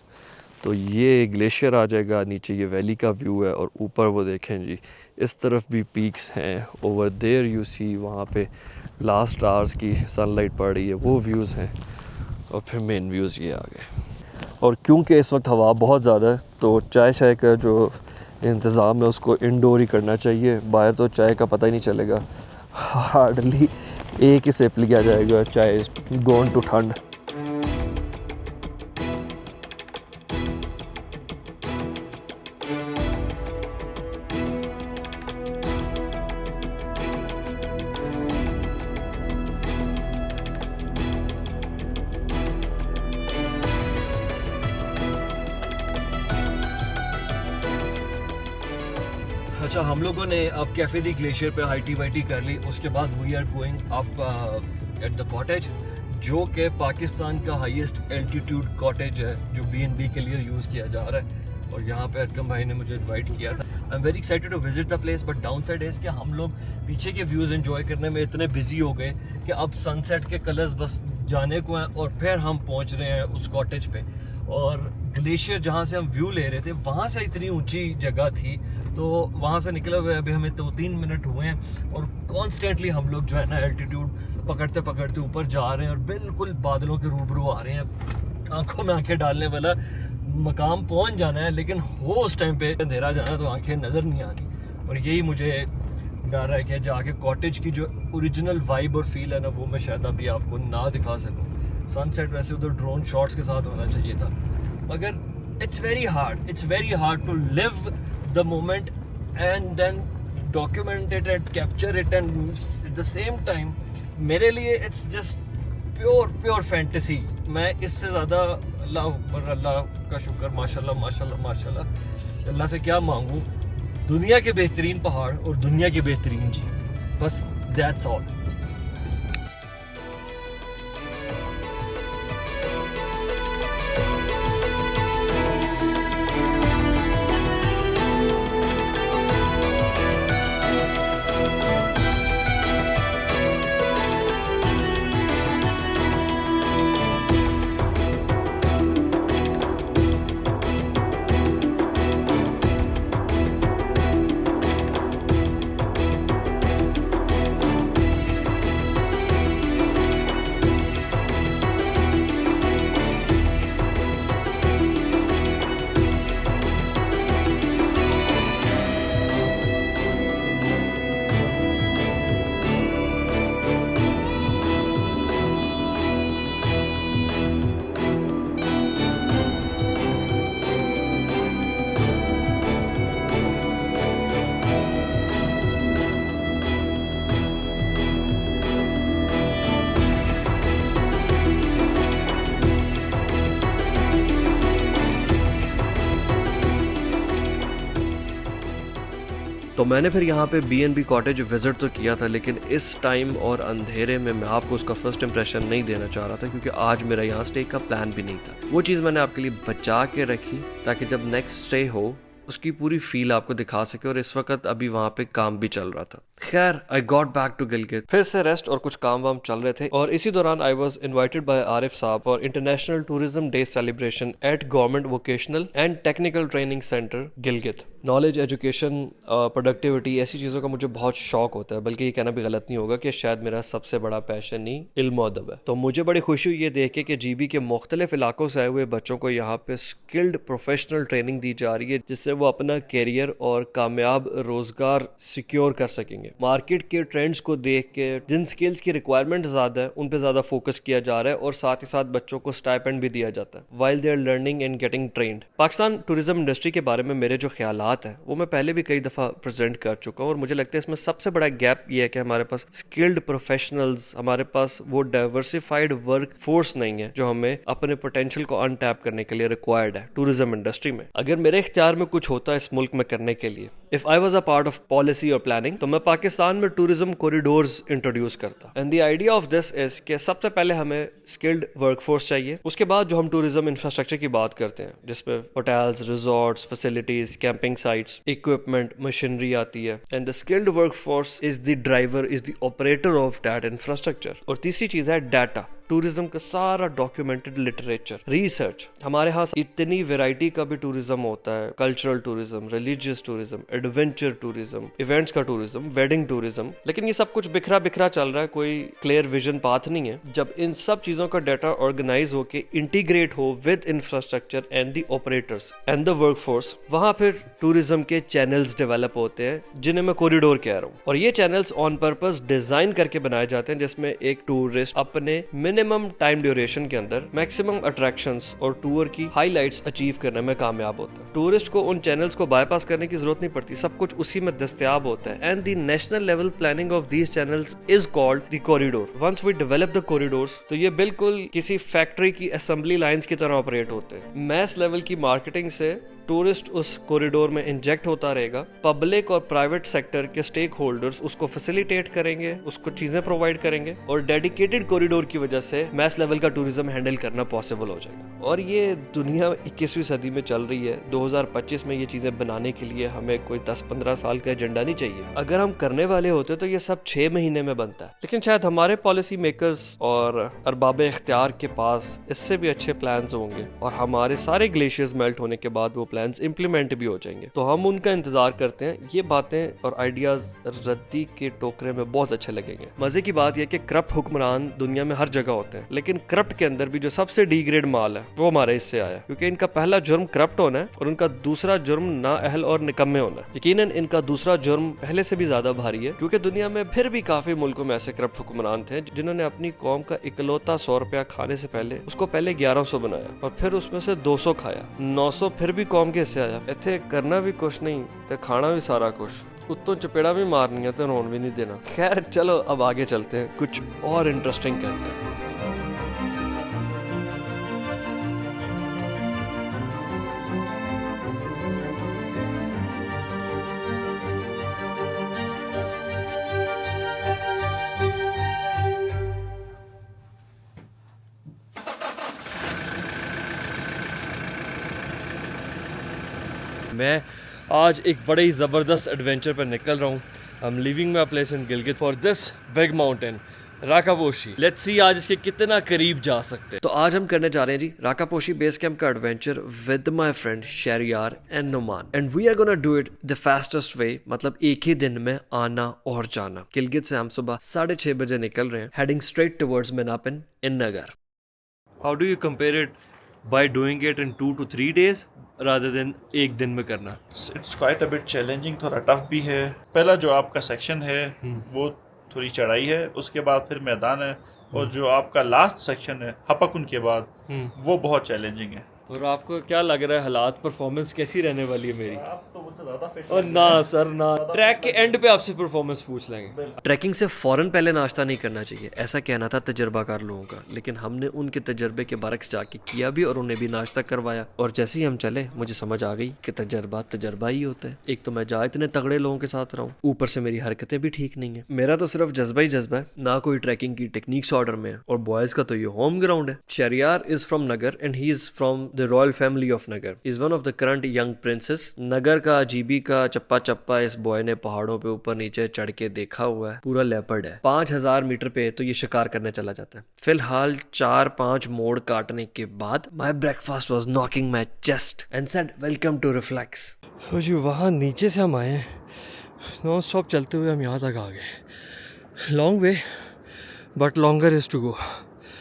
तो ये ग्लेशियर आ जाएगा, नीचे ये वैली का व्यू है और ऊपर वो देखें जी इस तरफ भी पीक्स हैं। ओवर देयर यू सी, वहाँ पे लास्ट आवर्स की सनलाइट पड़ रही है, वो व्यूज़ हैं। और फिर मेन व्यूज़ ये आ गए। और क्योंकि इस वक्त हवा बहुत ज़्यादा है तो चाय शाय का जो इंतज़ाम है उसको इंडोर ही करना चाहिए, बाहर तो चाय का पता ही नहीं चलेगा, हार्डली एक ही सिप लिया जाएगा, चाय गोन टू ठंड। अच्छा, हम लोगों ने अब कैफे दी ग्लेशियर पे हाइटी वाइटी कर ली, उसके बाद we are going up at the cottage, जो कि पाकिस्तान का हाईएस्ट एल्टीट्यूड कॉटेज है जो B&B के लिए यूज़ किया जा रहा है। और यहाँ पे अरकम भाई ने मुझे इनवाइट किया था। I am very excited to visit the place, but down side is कि हम लोग पीछे के व्यूज़ एंजॉय करने में इतने बिजी हो गए कि अब सनसेट के कलर्स बस जाने को हैं और फिर हम पहुँच रहे हैं उस कॉटेज पे। और ग्लेशियर जहाँ से हम व्यू ले रहे थे वहाँ से इतनी ऊंची जगह थी, तो वहाँ से निकले हुए अभी हमें 2-3 मिनट हुए हैं और कॉन्स्टेंटली हम लोग जो है ना एल्टीट्यूड पकड़ते पकड़ते ऊपर जा रहे हैं और बिल्कुल बादलों के रूबरू आ रहे हैं। आंखों में आंखें डालने वाला मकाम पहुँच जाना है, लेकिन हो उस टाइम पे अंधेरा जाना तो आंखें नज़र नहीं आनी। और यही मुझे डर है कि जाके कॉटेज की जो ओरिजिनल वाइब और फील है ना वो मैं शायद अभी आपको ना दिखा सकूँ। सनसेट वैसे उधर ड्रोन शॉट्स के साथ होना चाहिए था, मगर it's very hard to live the moment and then document it and capture it and at the same time मेरे लिए इट्स जस्ट प्योर फैंटेसी। मैं इससे ज़्यादा अल्लाह का शुक्र, माशाल्लाह माशाल्लाह माशाल्लाह, अल्लाह से क्या मांगूँ, दुनिया के बेहतरीन पहाड़ और दुनिया की बेहतरीन झील, बस दैट्स ऑल। तो मैंने फिर यहाँ पे B&B कॉटेज विज़िट तो किया था, लेकिन इस टाइम और अंधेरे में मैं आपको उसका फर्स्ट इंप्रेशन नहीं देना चाह रहा था, क्योंकि आज मेरा यहाँ स्टे का प्लान भी नहीं था। वो चीज़ मैंने आपके लिए बचा के रखी ताकि जब नेक्स्ट स्टे हो उसकी पूरी फील आपको दिखा सके। और इस वक्त अभी वहाँ पे काम भी चल रहा था। खैर, I got back to Gilgit, फिर से रेस्ट और कुछ काम वाम चल रहे थे, और इसी दौरान I was invited by Arif sahab for International Tourism Day celebration at Government Vocational and Technical Training Centre Gilgit. Knowledge, education, productivity, ऐसी चीज़ों का मुझे बहुत शौक होता है, बल्कि ये कहना भी गलत नहीं होगा कि शायद मेरा सबसे बड़ा पैशन ही इल्म और अदब है। तो मुझे बड़ी खुशी हुई ये देख के कि GB के मुख्तलिफ इलाकों से आए हुए बच्चों को यहाँ पे स्किल्ड प्रोफेशनल ट्रेनिंग दी जा रही है, जिससे वो अपना कैरियर और कामयाब रोजगार सिक्योर कर सकेंगे। मार्केट के ट्रेंड्स को देख के जिन स्किल्स की रिक्वायरमेंट ज़्यादा है उन पे ज़्यादा फोकस किया जा रहा है, और साथ ही साथ बच्चों को स्टाइपेंड भी दिया जाता है while they are learning and getting trained. Pakistan tourism industry के बारे में मेरे जो ख्यालात हैं वो मैं पहले भी कई दफ़ा प्रेजेंट कर चुका हूँ, और मुझे लगता है इसमें सबसे बड़ा गैप ये है कि हमारे पास स्किल्ड प्रोफेशनल्स, हमारे पास वो डाइवर्सिफाइड वर्क फोर्स नहीं है जो हमें अपने पोटेंशियल को अनटैप करने के लिए रिक्वायर्ड है टूरिज्म इंडस्ट्री में। अगर मेरे इख्तियार में कुछ होता है इस मुल्क में करने के लिए, if I was a part of policy और प्लानिंग, तो मैं पाकिस्तान में टूरिज्म कॉरिडोर्स इंट्रोड्यूस करता। And the idea of this is कि सबसे पहले हमें स्किल्ड वर्कफोर्स चाहिए, उसके बाद जो हम टूरिज्म इंफ्रास्ट्रक्चर की बात करते हैं जिसमें hotels, resorts, facilities, camping sites, equipment, machinery आती है, and the skilled workforce is the driver, is the operator of that infrastructure. और तीसरी चीज है डाटा। टूरिज्म का सारा डॉक्यूमेंटेड लिटरेचर, रिसर्च। हमारे यहाँ इतनी वैरायटी का भी टूरिज्म होता है, cultural tourism, religious tourism, adventure tourism, events का टूरिज्म, वेडिंग टूरिज्म, लेकिन ये सब कुछ बिखरा बिखरा चल रहा है, कोई क्लियर विजन पाथ नहीं है। जब इन सब चीजों का डाटा ऑर्गेनाइज होके इंटीग्रेट हो with infrastructure and the operators and the workforce, वहां फिर टूरिज्म के चैनल्स डेवलप होते हैं जिन्हें मैं कॉरिडोर कह रहा हूँ। और ये चैनल्स ऑन पर्पस डिजाइन करके बनाए जाते हैं जिसमें एक टूरिस्ट अपने मिनिमम टाइम ड्यूरेशन के अंदर मैक्सिमम अट्रैक्शंस और टूर की हाइलाइट्स अचीव करने में कामयाब होता है। टूरिस्ट को उन चैनल्स को बाईपास करने की जरूरत नहीं पड़ती, सब कुछ उसी में दस्तयाब होता है। And the national level planning of these channels is called the corridor. Once we develop the corridors, तो ये बिल्कुल किसी फैक्ट्री की असेंबली लाइंस की तरह ऑपरेट होते हैं। मैस लेवल की मार्केटिंग से टूरिस्ट उस कॉरिडोर में इंजेक्ट होता रहेगा, पब्लिक और प्राइवेट सेक्टर के स्टेक होल्डर्स उसको फैसिलिटेट करेंगे, उसको चीजें प्रोवाइड करेंगे, और डेडिकेटेड कॉरिडोर की वजह से मैस लेवल का टूरिज्म हैंडल करना पॉसिबल हो जाएगा। और ये दुनिया 21वीं सदी में चल रही है। 2025 में ये चीजें बनाने के लिए हमें कोई 10-15 साल का एजेंडा नहीं चाहिए। अगर हम करने वाले होते तो ये सब 6 महीने में बनता है, लेकिन शायद हमारे पॉलिसी मेकर्स और अरबाब इख्तियार के पास इससे भी अच्छे प्लान्स होंगे, और हमारे सारे ग्लेशियर्स मेल्ट होने के बाद वो प्लान्स इंप्लीमेंट भी हो जाएंगे। तो हम उनका इंतजार करते हैं। ये बातें और आइडियाज रद्दी के टोकरे में बहुत अच्छे लगेंगे। मजे की बात यह कि करप्ट हुक्मरान दुनिया में हर जगह होते हैं, लेकिन करप्ट के अंदर भी जो सबसे डी ग्रेड माल है वो हमारे इससे आया, क्योंकि इनका पहला जुर्म करप्ट होना है और उनका दूसरा जुर्म नाअहल और निकम्मे होना है। यकीनन इनका दूसरा जुर्म पहले से भी ज्यादा भारी है, क्योंकि दुनिया में फिर भी काफी मुल्कों में ऐसे करप्ट हुक्मरान थे जिन्होंने अपनी कौम का इकलौता 100 रुपया खाने से पहले उसको पहले 1100 बनाया और फिर उसमें से 200 खाया, 900 फिर भी कौम के हिस्से आया। इत्थे करना भी कुछ नहीं ते खाना भी सारा कुछ, उत्तों चपेड़ा भी मारनी है तो रोन भी नहीं देना। खैर चलो अब आगे चलते हैं, कुछ और इंटरेस्टिंग कहते हैं। मैं आज एक बड़े ही ज़बरदस्त एडवेंचर पर निकल रहा हूँ। I am living my place in Gilgit for this big mountain Rakaposhi. Let's see आज इसके कितना करीब जा सकते हैं। तो आज हम करने जा रहे हैं जी राकापोशी बेस कैंप का adventure with my friend Shahryar and Numan, and we are gonna do it the fastest way, मतलब एक ही दिन में आना और जाना। गिलगित से हम सुबह 6:30 बजे निकल रहे हैं, heading straight towards Minapin in Nagar. How do you compare it by doing it in 2 to 3 days rather than एक दिन में करना? It's quite a bit challenging, थोड़ा टफ भी है। पहला जो आपका सेक्शन है वो थोड़ी चढ़ाई है, उसके बाद फिर मैदान है, और जो आपका लास्ट सेक्शन है हपकुन के बाद वो बहुत चैलेंजिंग है। और आपको क्या लग रहा है हालात, परफॉर्मेंस कैसी रहने वाली है मेरी? आप तो मुझसे ज़्यादा फिट और ना सर ना, ट्रैक के एंड पे आपसे परफॉर्मेंस पूछ लेंगे। ट्रैकिंग से फौरन पहले नाश्ता नहीं करना चाहिए, ऐसा कहना था तजर्बाकार लोगों का, लेकिन हमने उनके तजर्बे के बरक्स जाके किया भी और उन्हें भी नाश्ता करवाया। और जैसे ही हम चले मुझे समझ आ गई कि तजर्बा ही होता है। एक तो मैं जहाँ इतने तगड़े लोगों के साथ रहा हूँ, ऊपर से मेरी हरकतें भी ठीक नहीं है। मेरा तो सिर्फ जज्बा ही जज्बा है, ना कोई ट्रैकिंग की टेक्निक्स ऑर्डर में है। और बॉयज का तो ये होम ग्राउंड है। Shahryar is from Nagar and he is from the royal family of Nagar, is one of the current young princes. Nagar का जीबी का चप्पा चप्पा इस बॉय ने पहाड़ों पे ऊपर नीचे चढ़ के देखा हुआ है, पूरा लेपर्ड है। 5000 मीटर पे तो ये शिकार करने चला जाता है। फिलहाल 4-5 मोड़ काटने के बाद my breakfast was knocking my chest and said welcome to reflux. जी वहाँ नीचे से हम आए हैं, नॉन स्टॉप चलते हुए हम यहाँ तक आ गए। Long way but longer is to go.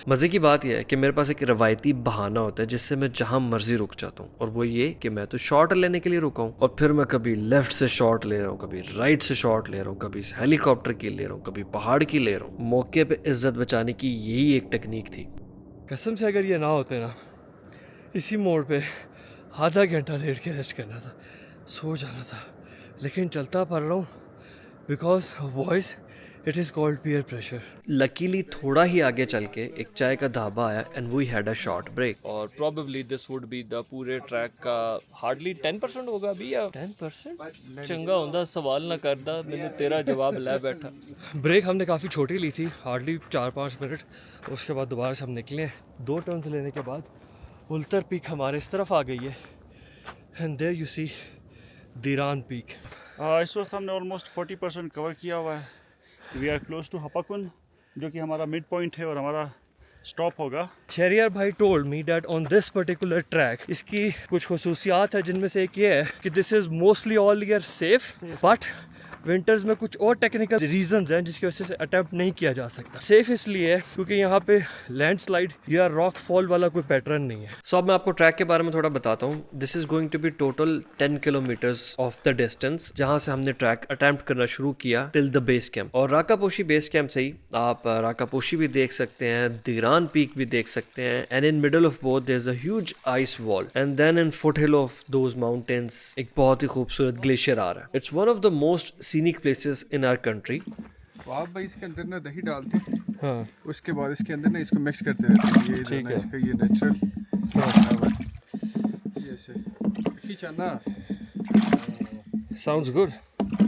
मज़े की बात यह है कि मेरे पास एक रवायती बहाना होता है जिससे मैं जहाँ मर्जी रुक जाता हूँ, और वो ये कि मैं तो शॉट लेने के लिए रुका हूँ, और फिर मैं कभी लेफ्ट से शॉट ले रहा हूँ, कभी राइट से शॉट ले रहा हूँ, कभी हेलीकॉप्टर की ले रहा हूँ, कभी पहाड़ की ले रहा हूँ। मौके पे इज्जत बचाने की यही एक टेक्निक थी। कसम से अगर ये ना होते ना, इसी मोड़ पे आधा घंटा लेट के रेस्ट करना था, सो जाना था, लेकिन चलता पड़ रहा हूँ because voice it is called peer pressure. Luckily थोड़ा ही आगे चल के एक चाय का ढाबा आया and we had a short break. और probably this would be the पूरे ट्रैक का हार्डली 10% होगा भी, या 10% चंगा होंदा सवाल ना करदा, मैंने तेरा जवाब ले बैठा। ब्रेक हमने काफ़ी छोटी ली थी, हार्डली 4-5 मिनट। उसके बाद दोबारा से हम निकले। 2 टर्न्स लेने के बाद उल्तर पीक हमारे इस तरफ आ गई है, and there you see Diran peak. इस वक्त हमने ऑलमोस्ट 40% कवर किया हुआ है। We are close to Hapakun, जो कि हमारा मिड पॉइंट है और हमारा स्टॉप होगा। शहरियार भाई told me that on this particular track इसकी कुछ खसूसियात है, जिनमें से एक ये है कि this is mostly all year safe, but winters में कुछ और टेक्निकल रीजंस हैं जिसकी वजह से अटेम्प्ट नहीं किया जा सकता। सेफ इसलिए है क्योंकि यहाँ पे लैंडस्लाइड या रॉक फॉल वाला कोई पैटर्न नहीं है। सो अब मैं आपको ट्रैक के बारे में थोड़ा बताता हूँ। This is going to be total 10 kilometres of the distance जहाँ से हमने ट्रैक अटेम्प्ट करना शुरू किया टिल द बेस कैंप। और राकापोशी बेस कैंप से ही आप राकापोशी भी देख सकते हैं, दीरान पीक भी देख सकते हैं, and in middle of both there is a huge ice wall, and then in foothill of those mountains एक बहुत ही खूबसूरत ग्लेशियर आ रहा है। It's one of the most scenic places in our country. तो आप भाई इसके अंदर ना दही डालते हैं, हाँ, उसके बाद इसके अंदर ना इसको मिक्स करते रहते हैं। ये ठीक जो है। ना इसका ये नेचुरल ये ऐसे खींचा ना। Sounds good.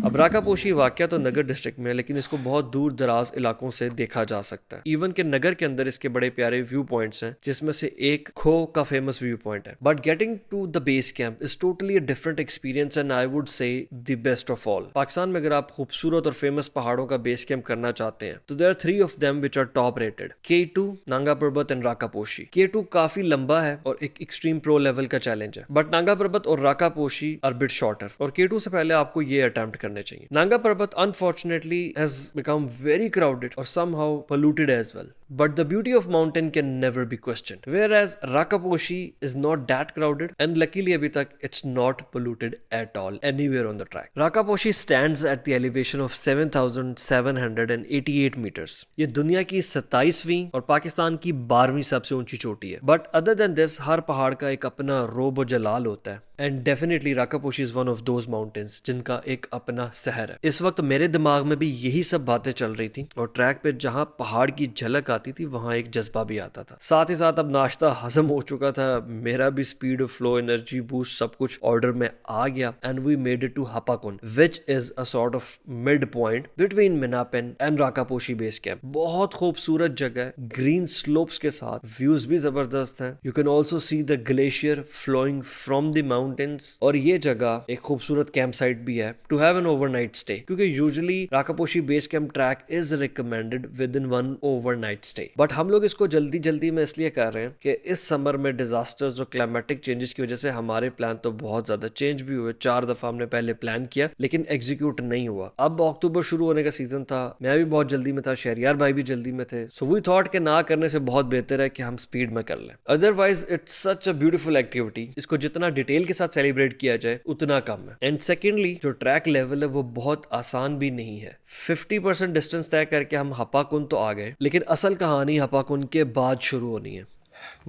अब राकापोशी वाकया तो नगर डिस्ट्रिक्ट में है, लेकिन इसको बहुत दूर दराज इलाकों से देखा जा सकता है। इवन के नगर के अंदर इसके बड़े प्यारे व्यू पॉइंट्स हैं, जिसमें से एक खो का फेमस व्यू पॉइंट है। But getting to the base camp is totally a different experience and I would say the best of all. Pakistan में अगर आप खूबसूरत और फेमस पहाड़ों का बेस कैंप करना चाहते हैं तो there are 3 of them which are top rated, K2, Nanga Parbat and Rakaposhi. K2 काफी लंबा है और एक एक्सट्रीम प्रो लेवल का चैलेंज है, बट नांगा पर्बत और राकापोशी आर बिट शॉर्टर, और K2 से पहले आपको ये अटेम्प्ट करने चाहिए। नांगा पर्बत unfortunately has become very crowded or somehow polluted as well. But the beauty of mountain can never be questioned. Whereas Rakaposhi is not that crowded, and luckily abhi tak it's not polluted at all anywhere on the track. Rakaposhi stands at the elevation of 7,788 meters. ये दुनिया की 27वीं और पाकिस्तान की 12वीं सबसे ऊंची चोटी है। But other than this, हर पहाड़ का एक अपना रोब और जलाल होता है। And definitely Rakaposhi is one of those mountains जिनका एक अपना शहर है। इस वक्त मेरे दिमाग में भी यही सब बातें चल रही थी, और ट्रैक पे जहाँ पहाड़ की झलक आती थी वहाँ एक जज्बा भी आता था। साथ ही साथ अब नाश्ता हजम हो चुका था, मेरा भी स्पीड, फ्लो, एनर्जी बूस्ट सब कुछ ऑर्डर में आ गया, and we made it to Hapakun which is a sort of mid point between Minapin and Rakaposhi base camp. बहुत खूबसूरत जगह है, ग्रीन स्लोप्स के साथ व्यूज भी जबरदस्त हैं। You can also see the glacier flowing from the mountains, और ये जगह एक खूबसूरत कैंप साइट भी है to have an overnight stay, क्योंकि usually Rakaposhi base camp trek is recommended within 1 overnight stay, but हम लोग इसको जल्दी जल्दी में इसलिए कर रहे हैं कि इस समर में डिजास्टर्स और क्लाइमेटिक चेंजेस की वजह से हमारे प्लान तो बहुत ज्यादा चेंज भी हुए। 4 दफा हमने पहले प्लान किया लेकिन एग्जीक्यूट नहीं हुआ। अब अक्टूबर शुरू होने का सीजन था, मैं भी बहुत जल्दी में था, शहरियार भाई भी जल्दी में थे, सो वी थॉट के ना करने से बहुत बेहतर है कि हम स्पीड में कर लें। Otherwise it's such a beautiful activity, इसको जितना डिटेल के साथ सेलिब्रेट किया जाए उतना कम है। एंड सेकेंडली जो ट्रैक लेवल है वो बहुत आसान भी नहीं है। 50% डिस्टेंस तय करके हम हपाकुन तो आ गए, लेकिन असल कहानी हपाकुन के बाद शुरू होनी है।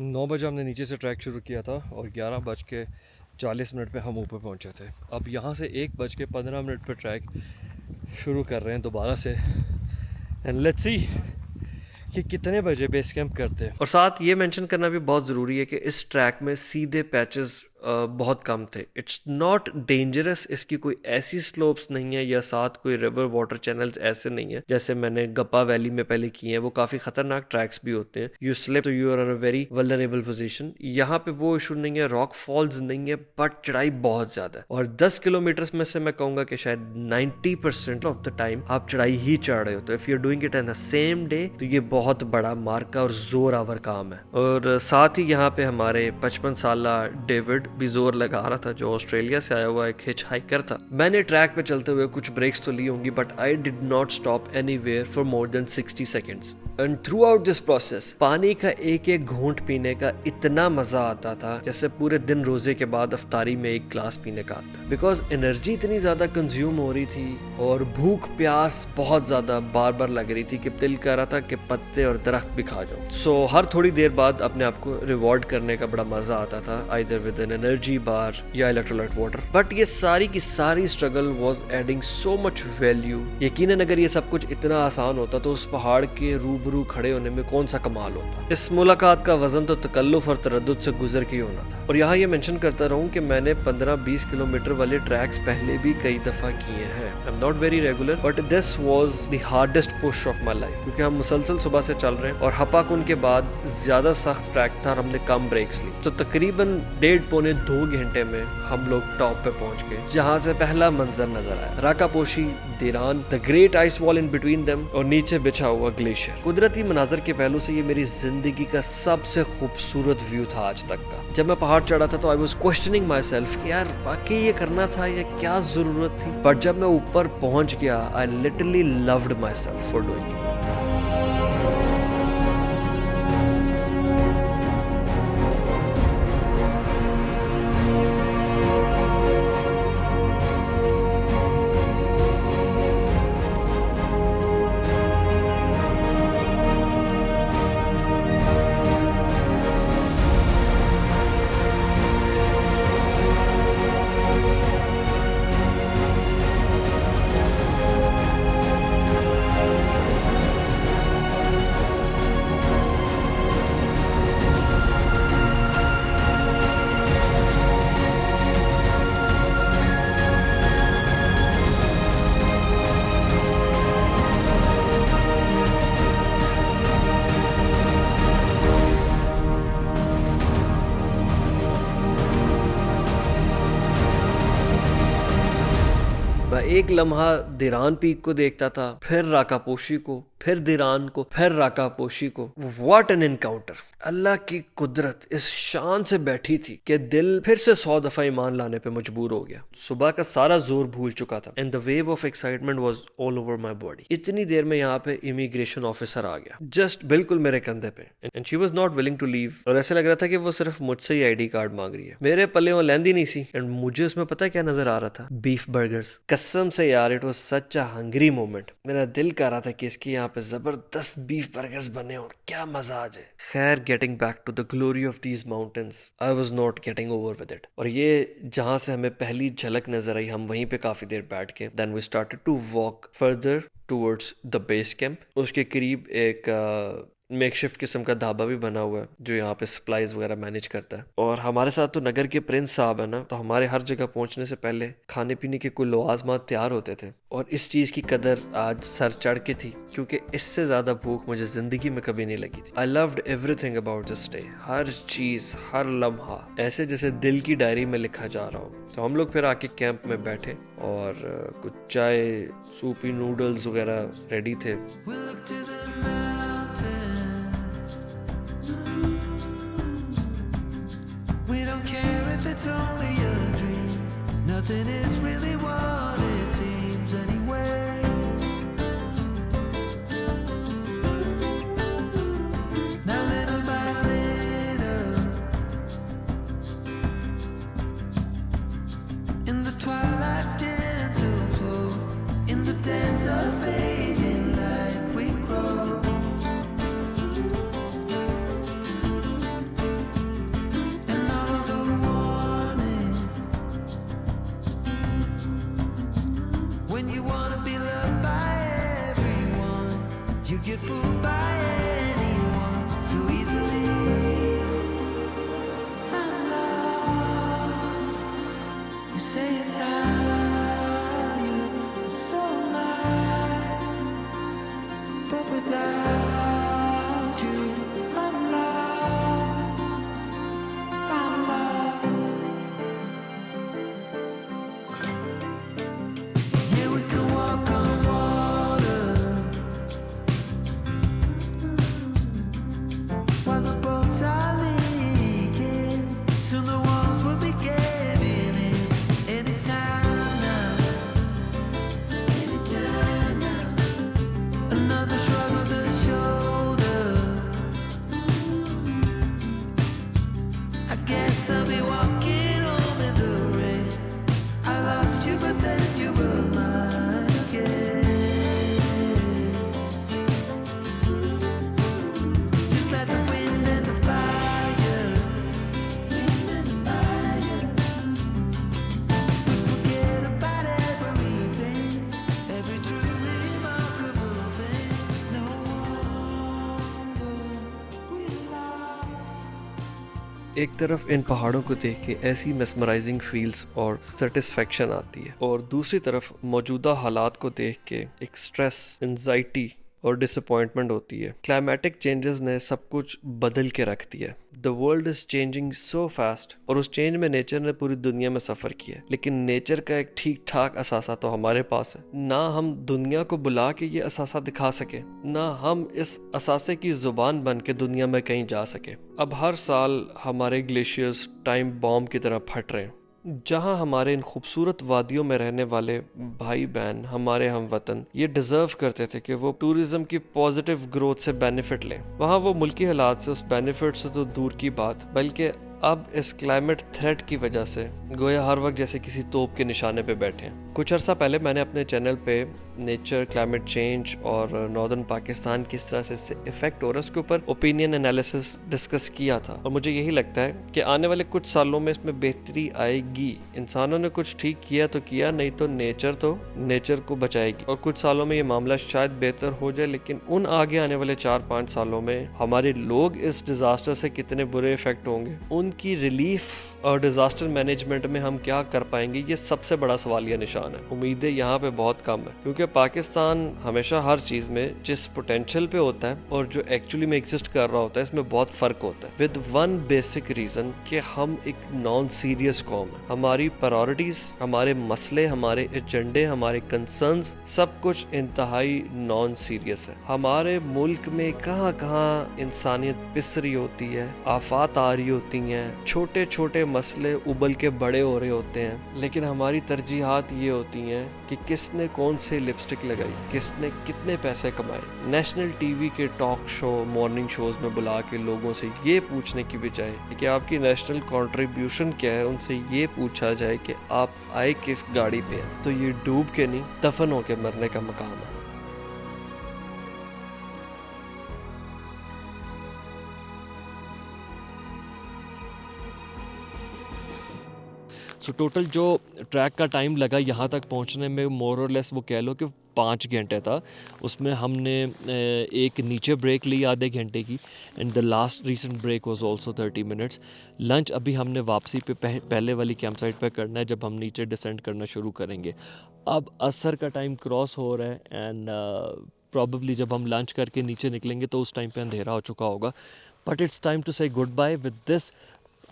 9 बजे हमने नीचे से ट्रैक शुरू किया था और 11:40 पे हम ऊपर पहुंचे थे। अब यहाँ से 1:15 पे ट्रैक शुरू कर रहे हैं दोबारा से, एंड लेट्स सी कि कितने बजे बेस कैंप करते हैं। और साथ ये मेंशन करना भी बहुत ज़रूरी है कि इस ट्रैक में सीधे पैचेस बहुत कम थे। इट्स नॉट डेंजरस, इसकी कोई ऐसी स्लोप्स नहीं है या साथ कोई रिवर वाटर चैनल्स ऐसे नहीं है जैसे मैंने गप्पा वैली में पहले किए हैं, वो काफ़ी खतरनाक ट्रैक्स भी होते हैं। यू स्लिप तो you are in a very vulnerable position. यहाँ पे वो इशू नहीं है, रॉक फॉल्स नहीं है, बट चढ़ाई बहुत ज़्यादा है, और 10 किलोमीटर में से मैं कहूँगा कि शायद 90% ऑफ द टाइम आप चढ़ाई ही चढ़ रहे हो। तो if you are doing it in the same day तो ये बहुत बड़ा मार्का और जोर आवर काम है। और साथ ही यहाँ पे हमारे 55 साला डेविड भी जोर लगा रहा था, जो ऑस्ट्रेलिया से आया हुआ एक हिच हाइकर था। मैंने ट्रैक पे चलते हुए कुछ ब्रेक्स तो ली होंगी, but I did not stop anywhere for more than 60 seconds. And through out this process पानी का एक एक घूंट पीने का इतना मजा आता था जैसे पूरे दिन रोजे के बाद अफ्तारी में एक ग्लास पीने का आता, बिकॉज एनर्जी इतनी ज्यादा कंज्यूम हो रही थी और भूख प्यास बहुत ज्यादा बार बार लग रही थी कि दिल कर रहा था कि पत्ते और दरख्त भी खा जाओ। सो हर थोड़ी देर बाद अपने आप को रिवॉर्ड करने का बड़ा मजा आता था, either with an energy bar या इलेक्ट्रोलाइट वाटर। बट ये सारी की सारी struggle was adding so much value. यकीनन अगर ये सब कुछ इतना आसान होता तो उस पहाड़ के रूबरू खड़े होने में कौन सा कमाल होता। इस मुलाकात का वजन तो तकल्लुफ और तरद्दुद से गुजर के होना था। और यहाँ ये मेंशन करता रहूं कि मैंने 15-20 किलोमीटर वाले ट्रैक्स पहले भी कई दफा किए हैं। I am not very regular, but this was the hardest push of my life, क्योंकि हम मुसलसल सुबह से चल रहे हैं और हपाकुन के बाद ज्यादा सख्त ट्रैक था और हमने कम ब्रेक्स ली। तो तकरीबन 1.5-2 घंटे में हम लोग टॉप पे पहुंच गए, जहां से पहला मंजर नजर आया Rakaposhi, Diran, the great ice wall in between them और नीचे बिछा हुआ ग्लेशियर। कुदरती मनाजर के पहलू से ये मेरी जिंदगी का सबसे खूबसूरत व्यू था आज तक का। जब मैं पहाड़ चढ़ा था तो I was questioning my self कि यार वाकई ये करना था या क्या जरूरत थी, बट जब मैं ऊपर पहुंच गया I literally loved my self for doing it. मैं एक लम्हा दिरान पीक को देखता था, फिर राकापोशी को, फिर दिरान को, फिर राकापोशी को। What an encounter! अल्लाह की कुदरत इस शान से बैठी थी कि दिल फिर से 100 दफा ईमान लाने पे मजबूर हो गया। सुबह का सारा जोर भूल चुका था and the wave of excitement was all over my body. इतनी देर में यहाँ पे इमिग्रेशन ऑफिसर आ गया, जस्ट बिल्कुल मेरे कंधे पे, and she was not willing to leave. और ऐसे लग रहा था कि वो सिर्फ मुझसे ही आईडी कार्ड मांग रही है। मेरे पल्ले वो लैंदी नहीं सी, एंड मुझे उसमें पता क्या नजर आ रहा था? Beef burgers. कसम से यार, it was such a hungry moment. मेरा दिल कर रहा था कि इसके यहाँ पे जबरदस्त बीफ बर्गर्स बने और क्या मजा आ जाए। खैर, getting back to the glory of these mountains, I was not getting over with it. और ये जहां से हमें पहली झलक नजर आई, हम वहीं पे काफी देर बैठ के then we started to walk further towards the base camp. उसके करीब एक मेकशिफ्ट किस्म का ढाबा भी बना हुआ है जो यहाँ पे सप्लाईज वगैरह मैनेज करता है। और हमारे साथ तो नगर के प्रिंस साहब है ना, तो हमारे हर जगह पहुंचने से पहले खाने पीने के कुछ लवाजमात तैयार होते थे। और इस चीज़ की कदर आज सर चढ़ के थी, क्योंकि इससे ज़्यादा भूख मुझे ज़िंदगी में कभी नहीं लगी थी। I loved everything about this day. हर चीज़, हर लम्हा ऐसे जैसे दिल की डायरी में लिखा जा रहा हो। तो हम लोग फिर आके कैंप में बैठे और कुछ चाय, सूपी नूडल्स वगैरह रेडी थे। We don't care if it's only a dream. Nothing is really what it seems anyway. Now little by little, in the twilight's gentle flow, in the dance of fading light we grow. Get fooled by anyone so easily. I'm lost. You say you're tired, so am I. But without you, I'm lost. I'm lost. Yeah, we can walk on water. Are leaking. Soon the walls will be giving in. Anytime now, anytime now. Another shrug of the shoulders. I guess I'll be walking home in the rain. I lost you, but then you were mine again. Just let the wind and the fire, wind and the fire. We forget about everything, every truly remarkable thing. No wonder we lost. एक तरफ इन पहाड़ों को देख के ऐसी mesmerising feels और satisfaction आती है, और दूसरी तरफ मौजूदा हालात को देख के एक स्ट्रेस, एंजाइटी और डिसअपॉइंटमेंट होती है। क्लाइमेटिक चेंजेस ने सब कुछ बदल के रख दिया है। The world is changing so fast और उस चेंज में नेचर ने पूरी दुनिया में सफ़र किया है, लेकिन नेचर का एक ठीक ठाक असासा तो हमारे पास है। ना हम दुनिया को बुला के ये असासा दिखा सके, ना हम इस असासे की ज़ुबान बन के दुनिया में कहीं जा सके। अब हर साल हमारे ग्लेशियर्स टाइम बॉम्ब की तरह फट रहे हैं। जहां हमारे इन खूबसूरत वादियों में रहने वाले भाई बहन, हमारे हमवतन, ये डिज़र्व करते थे कि वो टूरिज्म की पॉजिटिव ग्रोथ से बेनिफिट लें, वहां वो मुल्की हालात से उस बेनिफिट से तो दूर की बात, बल्कि अब इस क्लाइमेट थ्रेट की वजह से गोया हर वक्त जैसे किसी तोप के निशाने पे बैठे हैं। कुछ अर्सा पहले मैंने अपने चैनल पे नेचर, क्लाइमेट चेंज और नॉर्दर्न पाकिस्तान किस तरह से इससे इफेक्ट हो रहा है उसके ऊपर ओपिनियन एनालिसिस डिस्कस किया था, और मुझे यही लगता है कि आने वाले कुछ सालों में इसमें बेहतरी आएगी। इंसानों ने कुछ ठीक किया तो किया, नहीं तो नेचर को बचाएगी, और कुछ सालों में ये मामला शायद बेहतर हो जाए। लेकिन उन आगे आने वाले 4-5 सालों में हमारे लोग इस डिजास्टर से कितने बुरे इफेक्ट होंगे, उनकी रिलीफ और डिजास्टर मैनेजमेंट में हम क्या कर पाएंगे, ये सबसे बड़ा सवालिया निशान है। उम्मीदें यहाँ पे बहुत कम है, क्योंकि पाकिस्तान हमेशा हर चीज में जिस पोटेंशियल पे होता है और जो एक्चुअली में एग्जिस्ट कर रहा होता है, इसमें बहुत फर्क होता है। विद वन बेसिक रीजन कि हम एक नॉन सीरियस कौम है। हमारी प्रायोरिटीज, हमारे मसले, हमारे एजेंडे, हमारे कंसर्न्स, सब कुछ इंतहाई नॉन सीरियस है। हमारे मुल्क में कहाँ कहाँ इंसानियत पिस रही होती है, आफात आ रही होती हैं, छोटे छोटे मसले उबल के बड़े हो रहे होते हैं, लेकिन हमारी तरजीहात ये होती हैं कि किसने कौन से लिपस्टिक लगाई, किसने कितने पैसे कमाए। नेशनल टीवी के टॉक शो, मॉर्निंग शोज में बुला के लोगों से ये पूछने की बजाय कि आपकी नेशनल कंट्रीब्यूशन क्या है, उनसे ये पूछा जाए कि आप आए किस गाड़ी पे हैं, तो ये डूब के नहीं, दफन होके मरने का मकाम है। सो टोटल जो ट्रैक का टाइम लगा यहाँ तक पहुँचने में, मोर और लेस वो कह लो कि 5 घंटे था। उसमें हमने एक नीचे ब्रेक ली आधे घंटे की, and the last recent break was also 30 minutes. Lunch अभी हमने वापसी पे पहले वाली कैंप साइट पर करना है, जब हम नीचे डिसेंड करना शुरू करेंगे। अब असर का टाइम क्रॉस हो रहा है, एंड प्रॉबली जब हम लंच करके नीचे निकलेंगे तो उस टाइम पे अंधेरा हो चुका होगा। But it's time to say good bye with this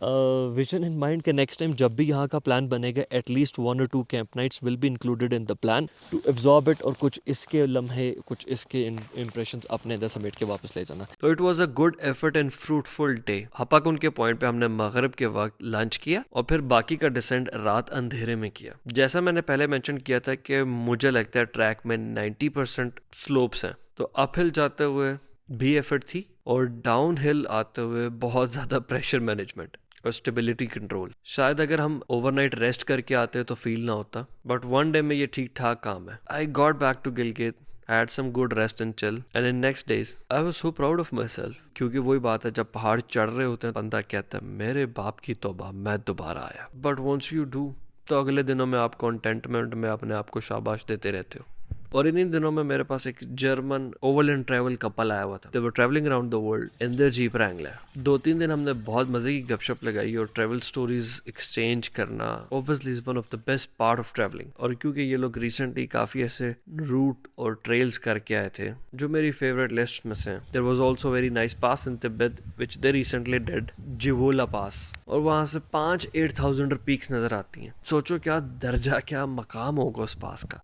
vision in mind के नेक्स्ट टाइम जब भी यहाँ का प्लान बनेगा, at least 1 or 2 camp nights will be included in the plan to absorb it, और कुछ इसके लम्हे, कुछ इसके इम्प्रेशंस अपने अंदर समेट के वापस ले जाना। तो it was a good effort and fruitful day. Hapakun के पॉइंट पे हमने मगरिब के वक्त लंच किया और फिर बाकी का डिसेंड रात अंधेरे में किया। जैसा मैंने पहले मेंशन किया था कि मुझे लगता है ट्रैक में 90% स्लोप्स हैं, तो अपहिल जाते हुए भी एफर्ट थी और डाउन हिल आते हुए बहुत ज़्यादा प्रेशर मैनेजमेंट और स्टेबिलिटी कंट्रोल। शायद अगर हम ओवरनाइट रेस्ट करके आते तो फील ना होता, बट वन डे में ये ठीक ठाक काम है। I got back to Gilgit, had some good rest and chill, and in next days I was so proud of myself, क्योंकि वही बात है, जब पहाड़ चढ़ रहे होते हैं बंदा कहता है मेरे बाप की तौबा, मैं दोबारा आया। बट वंस यू डू तो अगले दिनों में आप कंटेंटमेंट में अपने आप को शाबाश देते रहते हो। और इन्हीं दिनों में मेरे पास एक जर्मन ओवरलैंड ट्रैवल कपल आया हुआ था। They were travelling around the world in their jeep Wrangler. 2-3 दिन हमने बहुत मजे की गपशप लगाई और ट्रैवल स्टोरीज एक्सचेंज करना obviously is one of the best part of travelling. और क्योंकि ये लोग रिसेंटली काफी ऐसे रूट और ट्रेल्स करके आए थे जो मेरी फेवरेट लिस्ट में से। There was also very nice pass in Tibet which they recently did, Jiwola pass, और वहां से 5-8,000 पीक्स नजर आती हैं। सोचो क्या दर्जा, क्या मकाम होगा उस पास का।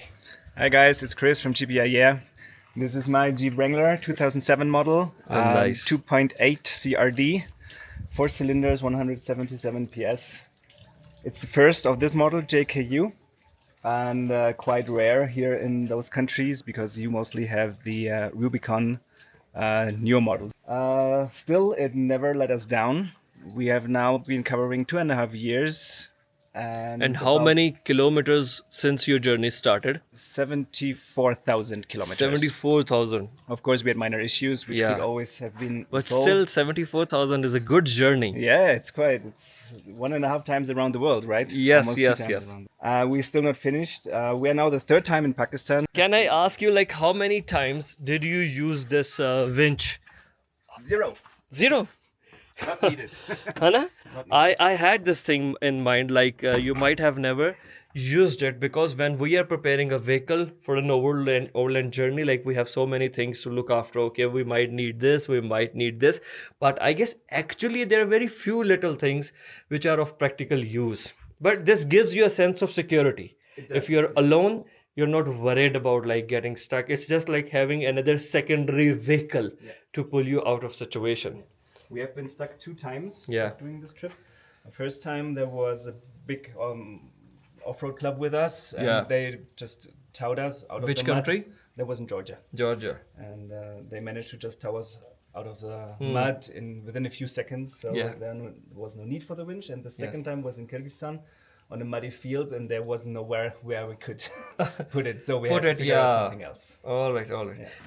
Hi guys, it's Chris from GPI. Yeah, this is my Jeep Wrangler 2007 model, nice. 2.8 CRD, 4 cylinders, 177 PS. It's the first of this model, JKU, and quite rare here in those countries because you mostly have the Rubicon Neo model. Still, it never let us down. We have now been covering 2.5 years. And how many kilometers since your journey started? 74,000 kilometers. 74,000. Of course, we had minor issues, which Yeah. could always have been But solved. still, 74,000 is a good journey. Yeah, it's 1.5 times around the world, right? Yes, Almost 2 yes, times yes. around. We're still not finished. We are now the 3rd time in Pakistan. Can I ask you, like, how many times did you use this winch? 0. Zero. Not needed. है ना? I had this thing in mind, like you might have never used it, because when we are preparing a vehicle for an overland journey, like we have so many things to look after. Okay, we might need this, we might need this, but I guess actually there are very few little things which are of practical use. But this gives you a sense of security. If you're alone, you're not worried about like getting stuck. It's just like having another secondary vehicle to pull you out of situation. We have been stuck 2 times doing this trip. The first time there was a big off-road club with us, and they just towed us out of Which the mud. country? That was in Georgia. Georgia. And they managed to just tow us out of the mud within a few seconds. So there was no need for the winch. And the second time was in Kyrgyzstan on a muddy field, and there was nowhere where we could put it. So we had to figure out something else. All right. Yeah.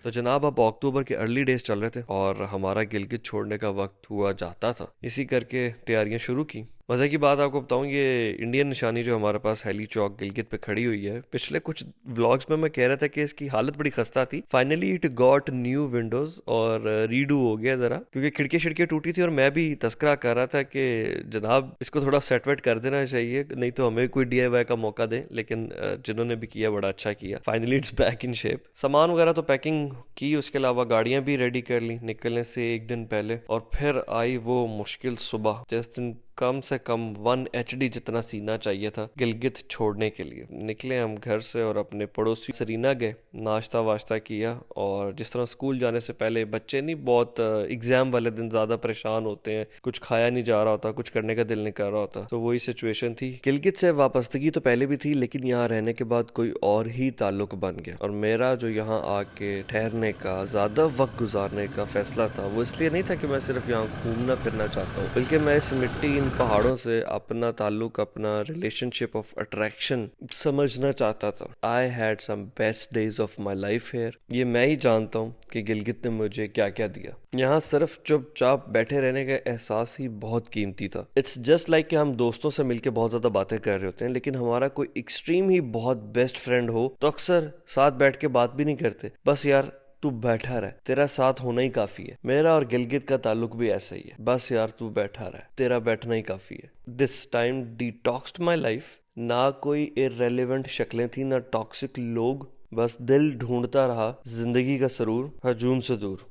तो जनाब अब अक्टूबर के early days चल रहे थे और हमारा गिलगित छोड़ने का वक्त हुआ जाता था। इसी करके तैयारियां शुरू की। मज़े की बात आपको बताऊं, ये इंडियन निशानी जो हमारे पास हैली चौक गिलगित पे खड़ी हुई है, पिछले कुछ व्लॉग्स में मैं कह रहा था कि इसकी हालत बड़ी खस्ता थी। Finally it got new Windows और रीडू हो गया ज़रा, क्योंकि खिड़की शिड़कियाँ टूटी थी और मैं भी तस्करा कर रहा था कि जनाब इसको थोड़ा सेट वेट कर देना चाहिए, नहीं तो हमें कोई DIY का मौका दें। लेकिन जिन्होंने भी किया बड़ा अच्छा किया। Finally it's back in shape. सामान वगैरह तो पैकिंग की, उसके अलावा गाड़ियाँ भी रेडी कर ली निकलने से एक दिन पहले। और फिर आई वो मुश्किल सुबह जिस दिन कम से कम 1 HD जितना सीना चाहिए था गिलगित छोड़ने के लिए। निकले हम घर से और अपने पड़ोसी सरीना गए, नाश्ता वाश्ता किया। और जिस तरह स्कूल जाने से पहले बच्चे नहीं बहुत एग्जाम वाले दिन ज़्यादा परेशान होते हैं, कुछ खाया नहीं जा रहा होता, कुछ करने का दिल नहीं कर रहा होता, तो वही सिचुएशन थी। गिलगित से वापसगी तो पहले भी थी, लेकिन यहाँ रहने के बाद कोई और ही ताल्लुक बन गया। और मेरा जो यहाँ आके ठहरने का, ज़्यादा वक्त गुजारने का फैसला था, वो इसलिए नहीं था कि मैं सिर्फ यहाँ घूमना फिरना चाहता हूँ, बल्कि मैं इस मिट्टी, पहाड़ों से अपना ताल्लुक, अपना रिलेशनशिप ऑफ अट्रैक्शन समझना चाहता था। I had some best days of my life here. ये मैं ही जानता हूँ कि गिलगित ने मुझे क्या क्या दिया। यहाँ सिर्फ चुपचाप बैठे रहने का एहसास ही बहुत कीमती था। इट्स जस्ट लाइक कि हम दोस्तों से मिलके बहुत ज़्यादा बातें कर रहे होते हैं, लेकिन हमारा कोई एक्सट्रीम ही बहुत बेस्ट फ्रेंड हो तो अक्सर साथ बैठ के बात भी नहीं करते, बस यार तू बैठा रह, तेरा साथ होना ही काफी है। मेरा और गिलगित का ताल्लुक भी ऐसा ही है, बस यार तू बैठा रह, तेरा बैठना ही काफी है। This time detoxed my life. ना कोई इररेलेवेंट शक्लें थी, ना टॉक्सिक लोग, बस दिल ढूंढता रहा जिंदगी का सरूर हजूम से दूर।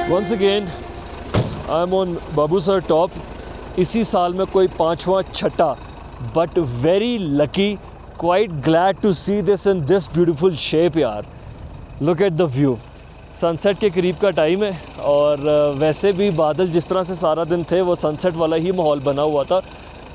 Once again, I'm on Babusar Top. इसी साल में कोई 5वां छठा, but very lucky, quite glad to see this in this beautiful shape यार. Look at the view. Sunset के करीब का टाइम है और वैसे भी बादल जिस तरह से सारा दिन थे वो सनसेट वाला ही माहौल बना हुआ था,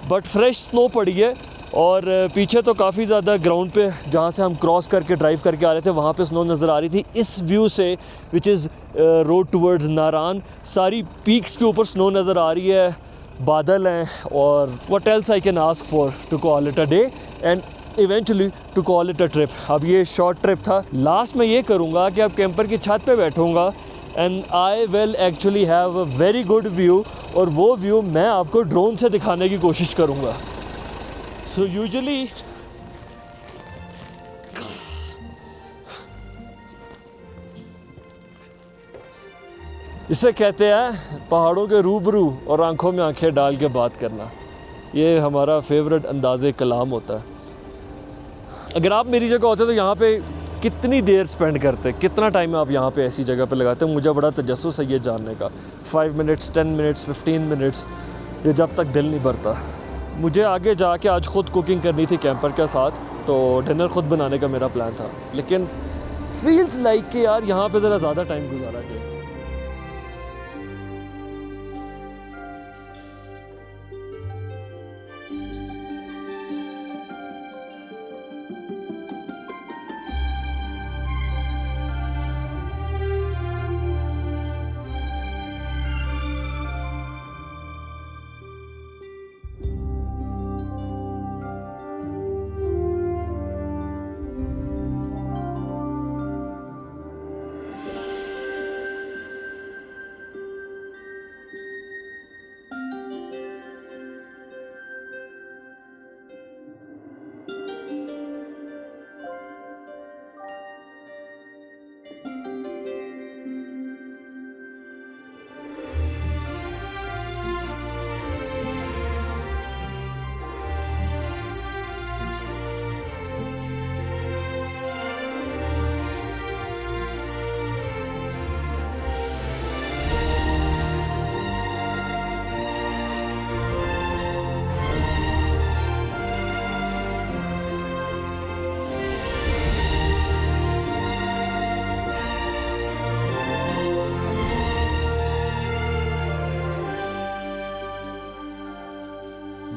बट फ्रेश स्नो पड़ी है और पीछे तो काफ़ी ज़्यादा ग्राउंड पे जहाँ से हम क्रॉस करके ड्राइव करके आ रहे थे वहाँ पे स्नो नज़र आ रही थी। इस व्यू से विच इज़ रोड टूवर्ड्स नारान, सारी पीक्स के ऊपर स्नो नज़र आ रही है, बादल हैं, और what else I can ask for to call it a day and eventually to call it a trip. अब ये शॉर्ट ट्रिप था। लास्ट में ये करूँगा कि अब कैंपर की छत पे बैठूँगा and I will actually have a very good view, और वो व्यू मैं आपको ड्रोन से दिखाने की कोशिश करूँगा। सो यूजुअली इसे कहते हैं पहाड़ों के रूबरू और आंखों में आंखें डाल के बात करना। ये हमारा फेवरेट अंदाज़े कलाम होता है। अगर आप मेरी जगह होते तो यहाँ पे कितनी देर स्पेंड करते, कितना टाइम आप यहाँ पे ऐसी जगह पे लगाते? मुझे बड़ा तजस्सुस है ये जानने का। 5 मिनट्स, 10 मिनट्स, 15 मिनट्स, ये जब तक दिल नहीं भरता। मुझे आगे जाके आज ख़ुद कुकिंग करनी थी कैंपर के साथ, तो डिनर ख़ुद बनाने का मेरा प्लान था, लेकिन फील्स लाइक कि यार यहाँ पे ज़रा ज़्यादा टाइम गुजारा गया।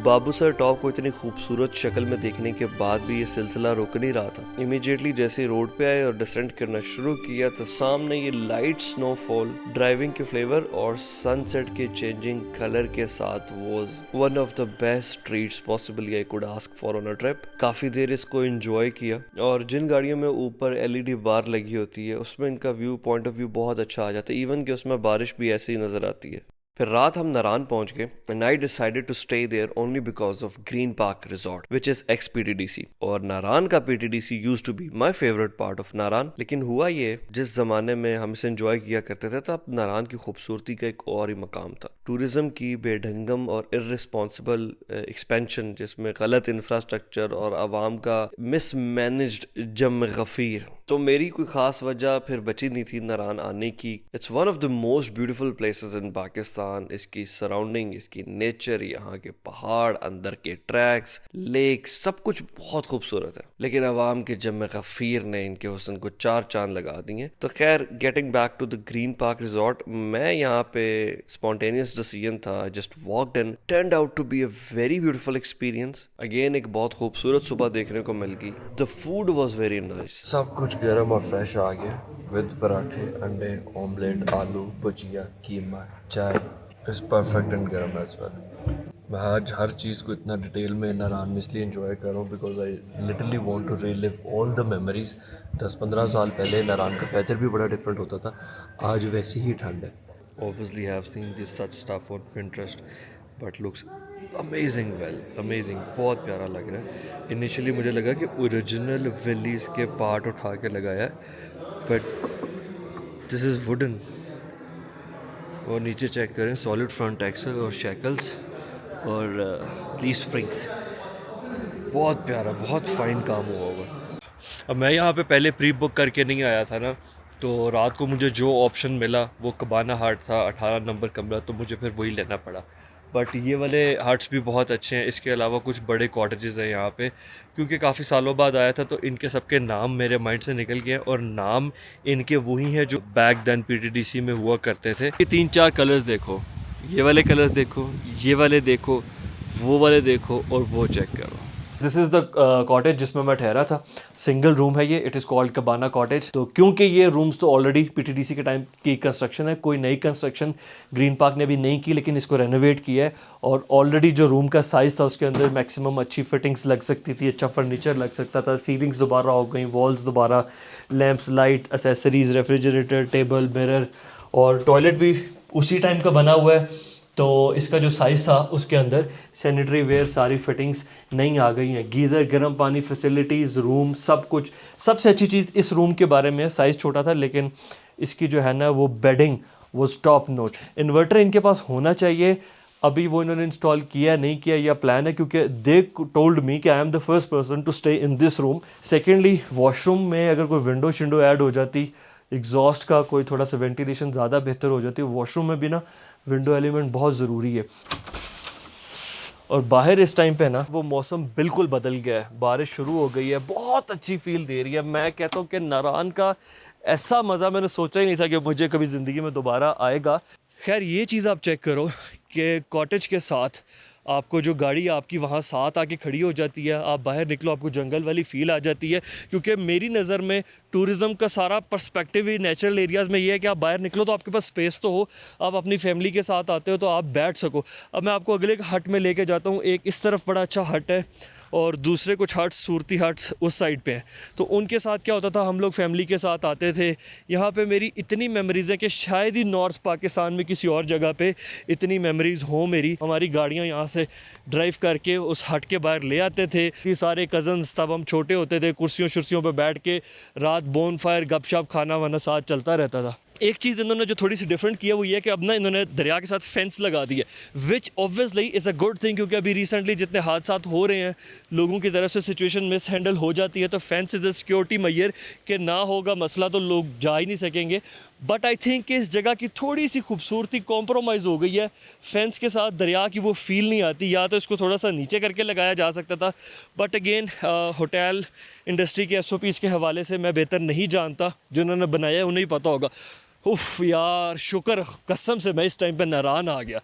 बाबूसर टॉप को इतनी खूबसूरत शक्ल में देखने के बाद भी ये सिलसिला रुक नहीं रहा था। इमीडिएटली जैसे रोड पे आए और डिसेंट करना शुरू किया तो सामने ये लाइट स्नोफॉल, ड्राइविंग के फ्लेवर और सनसेट के चेंजिंग कलर के साथ was one of the best treats possibly I could ask for on a trip. काफी देर इसको एंजॉय किया, और जिन गाड़ियों में ऊपर LED बार लगी होती है उसमें इनका व्यू, पॉइंट ऑफ व्यू बहुत अच्छा आ जाता है, इवन कि उसमें बारिश भी ऐसी ही नजर आती है। फिर रात हम नारान पहुंच गए and I decided to stay there only because of Green Park Resort which is ex PTDC। और नारान का PTDC used to be my favourite part of Naran. लेकिन हुआ ये, जिस जमाने में हम इसे एंजॉय किया करते थे तब नारान की खूबसूरती का एक और ही मकाम था। टूरिज्म की बेढंगम और इर्रिस्पॉन्सिबल एक्सपेंशन, जिसमें गलत इंफ्रास्ट्रक्चर और आवाम का मिसमैनेज्ड जम गफीर, तो मेरी कोई खास वजह फिर बची नहीं थी नारान आने की। It's one of the most beautiful places in Pakistan. इसकी सराउंडिंग, इसकी नेचर, यहाँ के पहाड़, अंदर के ट्रैक्स, लेक, सब कुछ बहुत खूबसूरत है। लेकिन अवाम के जम गफीर ने इनके हुस्न को 4 चांद लगा दिए। तो खैर, getting back to the Green Park Resort, मैं यहाँ पे स्पॉन्टेनियस डिसीजन था, just walked in, turned out to be a very beautiful experience. Again एक बहुत खूबसूरत सुबह देखने को मिल गई। The food was very nice, सब कुछ गर्म और फ्रेश आ गया, विद पराठे, अंडे, ऑमलेट, आलू, भुजिया, कीमा, चाय इज परफेक्ट एंड गर्म एज वेल। मैं आज हर चीज़ को इतना डिटेल में नारान में इसलिए एंजॉय कर रहा हूँ because I literally want to relive all the memories. 10-15 साल पहले नारान का वेदर भी बड़ा डिफरेंट होता था, आज वैसी ही ठंड है। Obviously I have seen this such stuff on Pinterest but looks amazing, amazing, बहुत प्यारा लग रहा है। इनिशियली मुझे लगा कि ओरिजिनल विलीज के पार्ट उठा के लगाया है, बट दिस इज़ वुडन। और नीचे चेक करें, सॉलिड फ्रंट एक्सल और शैकल्स और ली स्प्रिंग्स, बहुत प्यारा, बहुत फाइन काम हुआ होगा। अब मैं यहाँ पे पहले प्री बुक करके नहीं आया था ना, तो रात को मुझे जो ऑप्शन मिला वो कबाना हाट था, 18 नंबर कमरा, तो मुझे फिर वही लेना पड़ा। बट ये वाले हाट्स भी बहुत अच्छे हैं। इसके अलावा कुछ बड़े कॉटेजेस हैं यहाँ पे, क्योंकि काफ़ी सालों बाद आया था तो इनके सबके नाम मेरे माइंड से निकल गए, और नाम इनके वही हैं जो बैक देन PTDC में हुआ करते थे। ये 3-4 कलर्स देखो, ये वाले कलर्स देखो, ये वाले देखो, वो वाले देखो, और वो चेक करो। दिस इज़ द कॉटेज जिसमें मैं ठहरा था। सिंगल रूम है ये, इट इज़ कॉल्ड कबाना कॉटेज। तो क्योंकि ये रूम्स तो ऑलरेडी पीटीडीसी के टाइम की कंस्ट्रक्शन है, कोई नई कंस्ट्रक्शन ग्रीन पार्क ने भी नहीं की, लेकिन इसको रेनोवेट किया है। और ऑलरेडी जो रूम का साइज़ था उसके अंदर मैक्सिमम अच्छी फिटिंग्स लग सकती थी, अच्छा फर्नीचर लग सकता था, सीलिंग्स दोबारा हो गई, वॉल्स दोबारा, lamps, light, accessories, refrigerator, table, mirror, और टॉयलेट भी उसी टाइम का बना हुआ है। तो इसका जो साइज़ था उसके अंदर सैनिटरी वेयर सारी फिटिंग्स नई आ गई हैं, गीज़र, गर्म पानी फैसिलिटीज़, रूम, सब कुछ। सबसे अच्छी चीज़ इस रूम के बारे में, साइज़ छोटा था लेकिन इसकी जो है ना वो बेडिंग वो टॉप नॉच। इन्वर्टर इनके पास होना चाहिए। अभी वो इन्होंने इंस्टॉल किया नहीं किया या प्लान है, क्योंकि दे टोल्ड मी कि I am the first person to stay in this room. Secondly washroom में अगर कोई विंडो शिंडो ऐड हो जाती, एग्जॉस्ट का कोई थोड़ा सा वेंटिलेशन ज़्यादा बेहतर हो जाती, वॉशरूम में भी ना विंडो एलिमेंट बहुत ज़रूरी है। और बाहर इस टाइम पे ना वो मौसम बिल्कुल बदल गया है, बारिश शुरू हो गई है, बहुत अच्छी फील दे रही है। मैं कहता हूँ कि नारान का ऐसा मज़ा मैंने सोचा ही नहीं था कि मुझे कभी ज़िंदगी में दोबारा आएगा। खैर ये चीज़ आप चेक करो कि कॉटेज के साथ आपको जो गाड़ी आपकी वहाँ साथ आके खड़ी हो जाती है, आप बाहर निकलो आपको जंगल वाली फ़ील आ जाती है। क्योंकि मेरी नज़र में टूरिज़म का सारा पर्सपेक्टिव ही नेचुरल एरियाज़ में ये है कि आप बाहर निकलो तो आपके पास स्पेस तो हो, आप अपनी फैमिली के साथ आते हो तो आप बैठ सको। अब मैं आपको अगले हट में लेके जाता हूँ। एक इस तरफ बड़ा अच्छा हट है और दूसरे कुछ हट्स, सूरती हट्स उस साइड पे हैं। तो उनके साथ क्या होता था, हम लोग फैमिली के साथ आते थे। यहाँ पे मेरी इतनी मेमोरीज़ हैं कि शायद ही नॉर्थ पाकिस्तान में किसी और जगह पे इतनी मेमोरीज़ हो मेरी। हमारी गाड़ियाँ यहाँ से ड्राइव करके उस हट के बाहर ले आते थे। ये सारे कज़न्स, तब हम छोटे होते थे, कुर्सियों शुर्सियों पे बैठ के रात बोन फायर गपशप खाना वाना साथ चलता रहता था। एक चीज़ इन्होंने जो थोड़ी सी डिफरेंट किया वो ये है कि अब ना इन्होंने दरिया के साथ फेंस लगा दी है, which obviously is a good thing. क्योंकि अभी रिसेंटली जितने हादसा हो रहे हैं, लोगों की तरफ से सिचुएशन मिस हैंडल हो जाती है, तो fence is a security Maihar कि ना होगा मसला तो लोग जा ही नहीं सकेंगे। बट आई थिंक कि इस जगह की थोड़ी सी खूबसूरती कॉम्प्रोमाइज़ हो गई है, फेंस के साथ दरिया की वो फील नहीं आती। या तो इसको थोड़ा सा नीचे करके लगाया जा सकता था, बट अगेन होटल इंडस्ट्री के SOPs के हवाले से मैं बेहतर नहीं जानता, जिन्होंने बनाया है उन्हें ही पता होगा। उफ यार, शुक्र कसम से मैं इस टाइम पे नारान आ गया।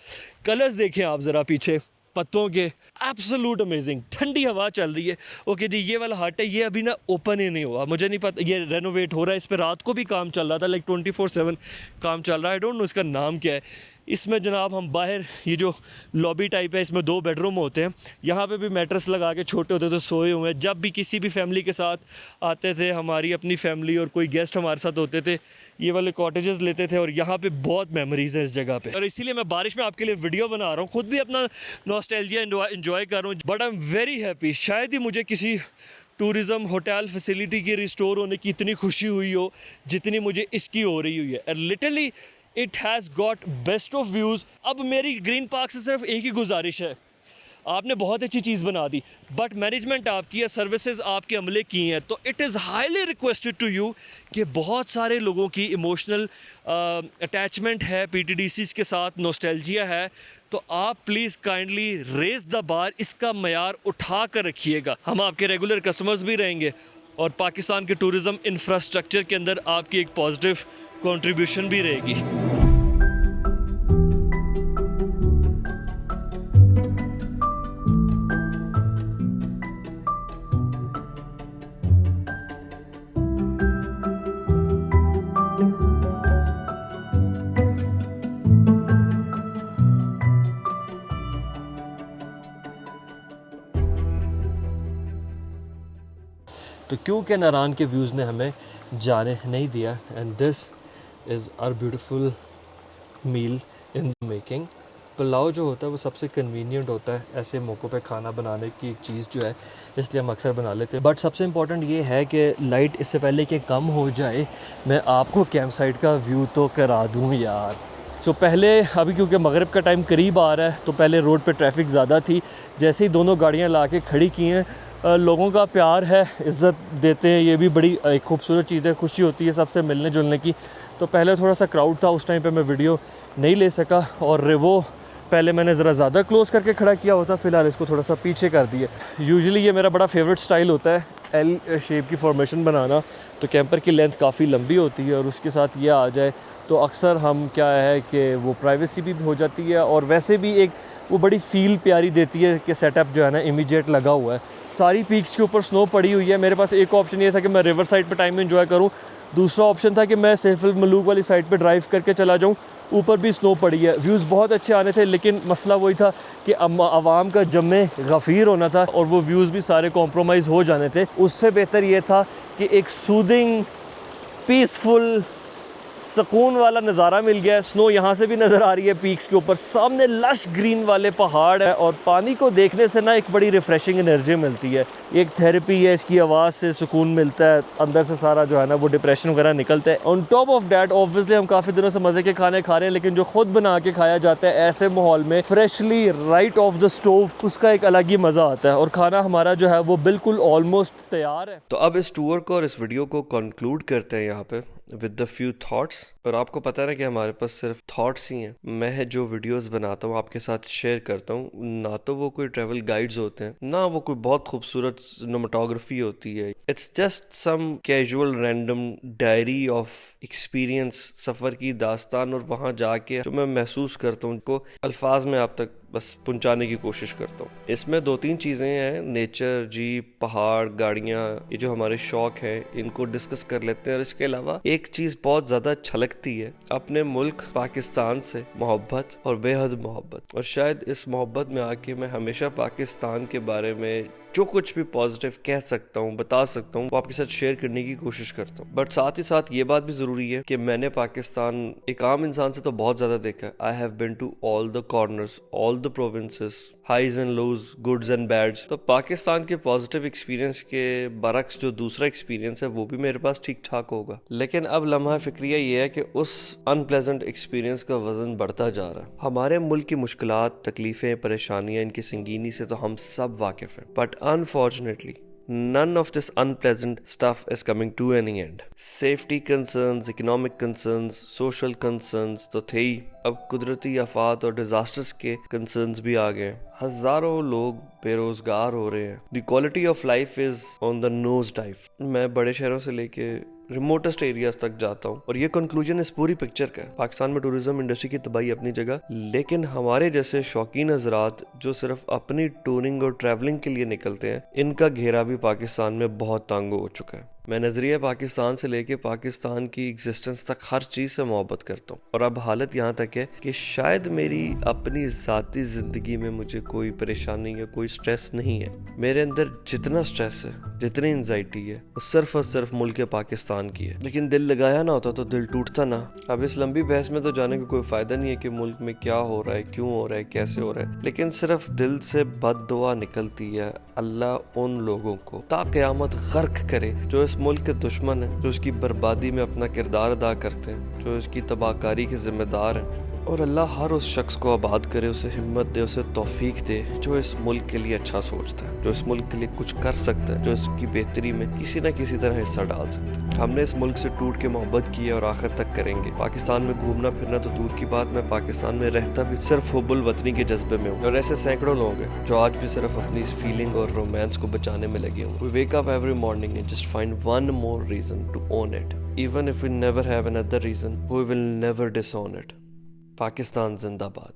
कलर्स देखें आप ज़रा पीछे पत्तों के, एब्सोल्यूट अमेजिंग। ठंडी हवा चल रही है। ओके जी, ये वाला हट है, ये अभी ना ओपन ही नहीं हुआ, मुझे नहीं पता, ये रेनोवेट हो रहा है। इस पर रात को भी काम चल रहा था, लाइक 24/7 काम चल रहा है। आई डोंट नो इसका नाम क्या है। इसमें जनाब हम बाहर, ये जो लॉबी टाइप है, इसमें 2 बेडरूम होते हैं। यहाँ पे भी मैट्रेस लगा के छोटे होते थे, सोए हुए हैं। जब भी किसी भी फैमिली के साथ आते थे, हमारी अपनी फैमिली और कोई गेस्ट हमारे साथ होते थे, ये वाले कॉटेजेस लेते थे। और यहाँ पे बहुत मेमोरीज है इस जगह पे, और इसीलिए मैं बारिश में आपके लिए वीडियो बना रहा हूँ, खुद भी अपना नॉस्टैल्जिया एंजॉय कर रहा हूँ। But I am very happy. शायद ही मुझे किसी टूरिज़म होटल फैसिलिटी की रिस्टोर होने की इतनी खुशी हुई हो जितनी मुझे इसकी हो रही हुई है। Literally it has got best of views. अब मेरी ग्रीन पार्क से सिर्फ एक ही गुजारिश है, आपने बहुत अच्छी चीज़ बना दी, बट मैनेजमेंट आपकी है, सर्विसेज आपके अमले की हैं, तो it is highly requested to you कि बहुत सारे लोगों की इमोशनल अटैचमेंट है PTDCs के साथ, नॉस्टैल्जिया है, तो आप please kindly raise the bar, इसका मयार उठा कर रखिएगा। हम आपके रेगुलर कस्टमर्स भी रहेंगे और पाकिस्तान के टूरिज़म इंफ्रास्ट्रक्चर के अंदर आपकी एक पॉजिटिव कंट्रीब्यूशन भी रहेगी। तो क्योंकि नारान के व्यूज़ ने हमें जाने नहीं दिया, and this is our beautiful meal in making. Pulao जो होता है वो सबसे कन्वीनियंट होता है ऐसे मौक़ों पे खाना बनाने की एक चीज़ जो है, इसलिए हम अक्सर बना लेते हैं। बट सबसे इम्पॉर्टेंट ये है कि लाइट इससे पहले कि कम हो जाए, मैं आपको कैंप साइट का व्यू तो करा दूँ यार। सो पहले, अभी क्योंकि मगरिब का टाइम करीब आ रहा है, तो पहले रोड पे ट्रैफिक ज़्यादा थी। जैसे ही दोनों गाड़ियाँ ला के खड़ी की हैं, लोगों का प्यार है, इज़्ज़त देते हैं, ये भी बड़ी एक खूबसूरत चीज़ है, खुशी होती है सबसे मिलने जुलने की। तो पहले थोड़ा सा क्राउड था, उस टाइम पे मैं वीडियो नहीं ले सका। और वो पहले मैंने ज़रा ज़्यादा क्लोज़ करके खड़ा किया होता, फ़िलहाल इसको थोड़ा सा पीछे कर दिया। यूजुअली ये मेरा बड़ा फेवरेट स्टाइल होता है, एल शेप की फॉर्मेशन बनाना। तो कैंपर की लेंथ काफ़ी लंबी होती है और उसके साथ ये आ जाए तो अक्सर हम क्या है कि वो प्राइवेसी भी हो जाती है और वैसे भी एक वो बड़ी फील प्यारी देती है कि सेटअप जो है ना इमीडिएट लगा हुआ है। सारी पीक्स के ऊपर स्नो पड़ी हुई है। मेरे पास एक ऑप्शन ये था कि मैं रिवर साइड पे टाइम एंजॉय करूं, दूसरा ऑप्शन था कि मैं सैफ अल मलूक वाली साइड पे ड्राइव करके चला जाऊं, ऊपर भी स्नो पड़ी है। व्यूज़ बहुत अच्छे आने थे, लेकिन मसला वही था कि आवाम का जमे गफ़ीर होना था और वो व्यूज़ भी सारे कॉम्प्रोमाइज़ हो जाने थे। उससे बेहतर ये था कि एक सूदिंग पीसफुल सुकून वाला नज़ारा मिल गया है। स्नो यहाँ से भी नज़र आ रही है पीक्स के ऊपर, सामने लश ग्रीन वाले पहाड़ है और पानी को देखने से ना एक बड़ी रिफ़्रेशिंग एनर्जी मिलती है। एक थेरेपी है, इसकी आवाज़ से सुकून मिलता है, अंदर से सारा जो है ना वो डिप्रेशन वगैरह निकलता है। On top of that obviously हम काफ़ी दिनों से मज़े के खाने खा रहे हैं, लेकिन जो खुद बना के खाया जाता है ऐसे माहौल में freshly right of the stove, उसका एक अलग ही मज़ा आता है और खाना हमारा जो है वो बिल्कुल ऑलमोस्ट तैयार है। तो अब इस टूर को और इस वीडियो को कंक्लूड करते हैं यहाँ पे विद द फ्यू थॉट्स। और आपको पता है ना कि हमारे पास सिर्फ थॉट्स ही हैं। मैं जो वीडियोस बनाता हूँ आपके साथ शेयर करता हूँ, ना तो वो कोई ट्रैवल गाइड्स होते हैं, ना वो कोई बहुत खूबसूरत सिनेमेटोग्राफी होती है। It's just some casual random diary of experience, सफ़र की दास्तान, और वहाँ जाके जो मैं महसूस करता हूँ उनको अल्फाज में आप तक बस पहुंचाने की कोशिश करता हूँ। इसमें 2-3 चीज़ें हैं, नेचर, जीप, पहाड़, गाड़ियाँ, ये जो हमारे शौक हैं इनको डिस्कस कर लेते हैं। और इसके अलावा एक चीज़ बहुत ज़्यादा छलकती है, अपने मुल्क पाकिस्तान से मोहब्बत और बेहद मोहब्बत। और शायद इस मोहब्बत में आके मैं हमेशा पाकिस्तान के बारे में जो कुछ भी पॉजिटिव कह सकता हूँ, बता सकता हूँ, वो आपके साथ शेयर करने की कोशिश करता हूँ। बट साथ ही साथ ये बात भी ज़रूरी है कि मैंने पाकिस्तान एक आम इंसान से तो बहुत ज़्यादा देखा है। I have been to all the corners, all the provinces, highs and lows, goods and bads. तो पाकिस्तान के पॉजिटिव एक्सपीरियंस के बरक्स जो दूसरा एक्सपीरियंस है वो भी मेरे पास ठीक ठाक होगा। लेकिन अब लम्हा फिक्रिया ये है कि उस अनप्लेजेंट एक्सपीरियंस का वजन बढ़ता जा रहा है। हमारे मुल्क की मुश्किलात, तकलीफें, परेशानियां, इनकी संगीनी से तो हम सब वाकिफ हैं, but unfortunately none of this unpleasant stuff is coming to any end. Safety concerns, economic concerns, social concerns तो थे ही, अब कुदरती आफात और डिजास्टर्स के कंसर्न्स भी आ गए। हजारों लोग बेरोजगार हो रहे हैं। The quality of life is on the nose dive। मैं बड़े शहरों से लेके रिमोटेस्ट एरियाज तक जाता हूँ और ये कंक्लूजन इस पूरी पिक्चर का है। पाकिस्तान में टूरिज्म इंडस्ट्री की तबाही अपनी जगह, लेकिन हमारे जैसे शौकीन हजरात जो सिर्फ अपनी टूरिंग और ट्रैवलिंग के लिए निकलते हैं, इनका घेरा भी पाकिस्तान में बहुत तंग हो चुका है। मैं नजरिया पाकिस्तान से लेके पाकिस्तान की एग्जिस्टेंस तक हर चीज़ से मोहब्बत करता हूँ और अब हालत यहाँ तक है कि शायद मेरी अपनी ज़ाती ज़िंदगी में मुझे कोई परेशानी या कोई स्ट्रेस नहीं है। मेरे अंदर जितना स्ट्रेस है, जितनी एंजाइटी है, वो सिर्फ और सिर्फ मुल्क पाकिस्तान की है। लेकिन दिल लगाया ना होता तो दिल टूटता ना। अब इस लंबी बहस में तो जाने का कोई फ़ायदा नहीं है कि मुल्क में क्या हो रहा है, क्यों हो रहा है, कैसे हो रहा है, लेकिन सिर्फ दिल से बद्दुआ निकलती है, अल्लाह उन लोगों को ता क़यामत गर्क करे जो इस मुल्क के दुश्मन हैं, जो इसकी बर्बादी में अपना किरदार अदा करते हैं, जो इसकी तबाहकारी के जिम्मेदार हैं। और अल्लाह हर उस शख्स को आबाद करे, उसे हिम्मत दे, उसे तौफीक दे जो इस मुल्क के लिए अच्छा सोचता है, जो इस मुल्क के लिए कुछ कर सकता है, जो इसकी बेहतरी में किसी न किसी तरह हिस्सा डाल सकता है। हमने इस मुल्क से टूट के मोहब्बत की है और आखिर तक करेंगे। पाकिस्तान में घूमना फिरना तो दूर की बात, मैं पाकिस्तान में रहता भी सिर्फ हुब्बुल वतनी के जज्बे में हूँ। और ऐसे सैकड़ों लोग हैं जो आज भी सिर्फ अपनी इस फीलिंग और रोमांस को बचाने में लगे हुए। We wake up every morning and just find one more reason to own it. Even if we never have another reason, we will never disown it. Pakistan जिंदाबाद।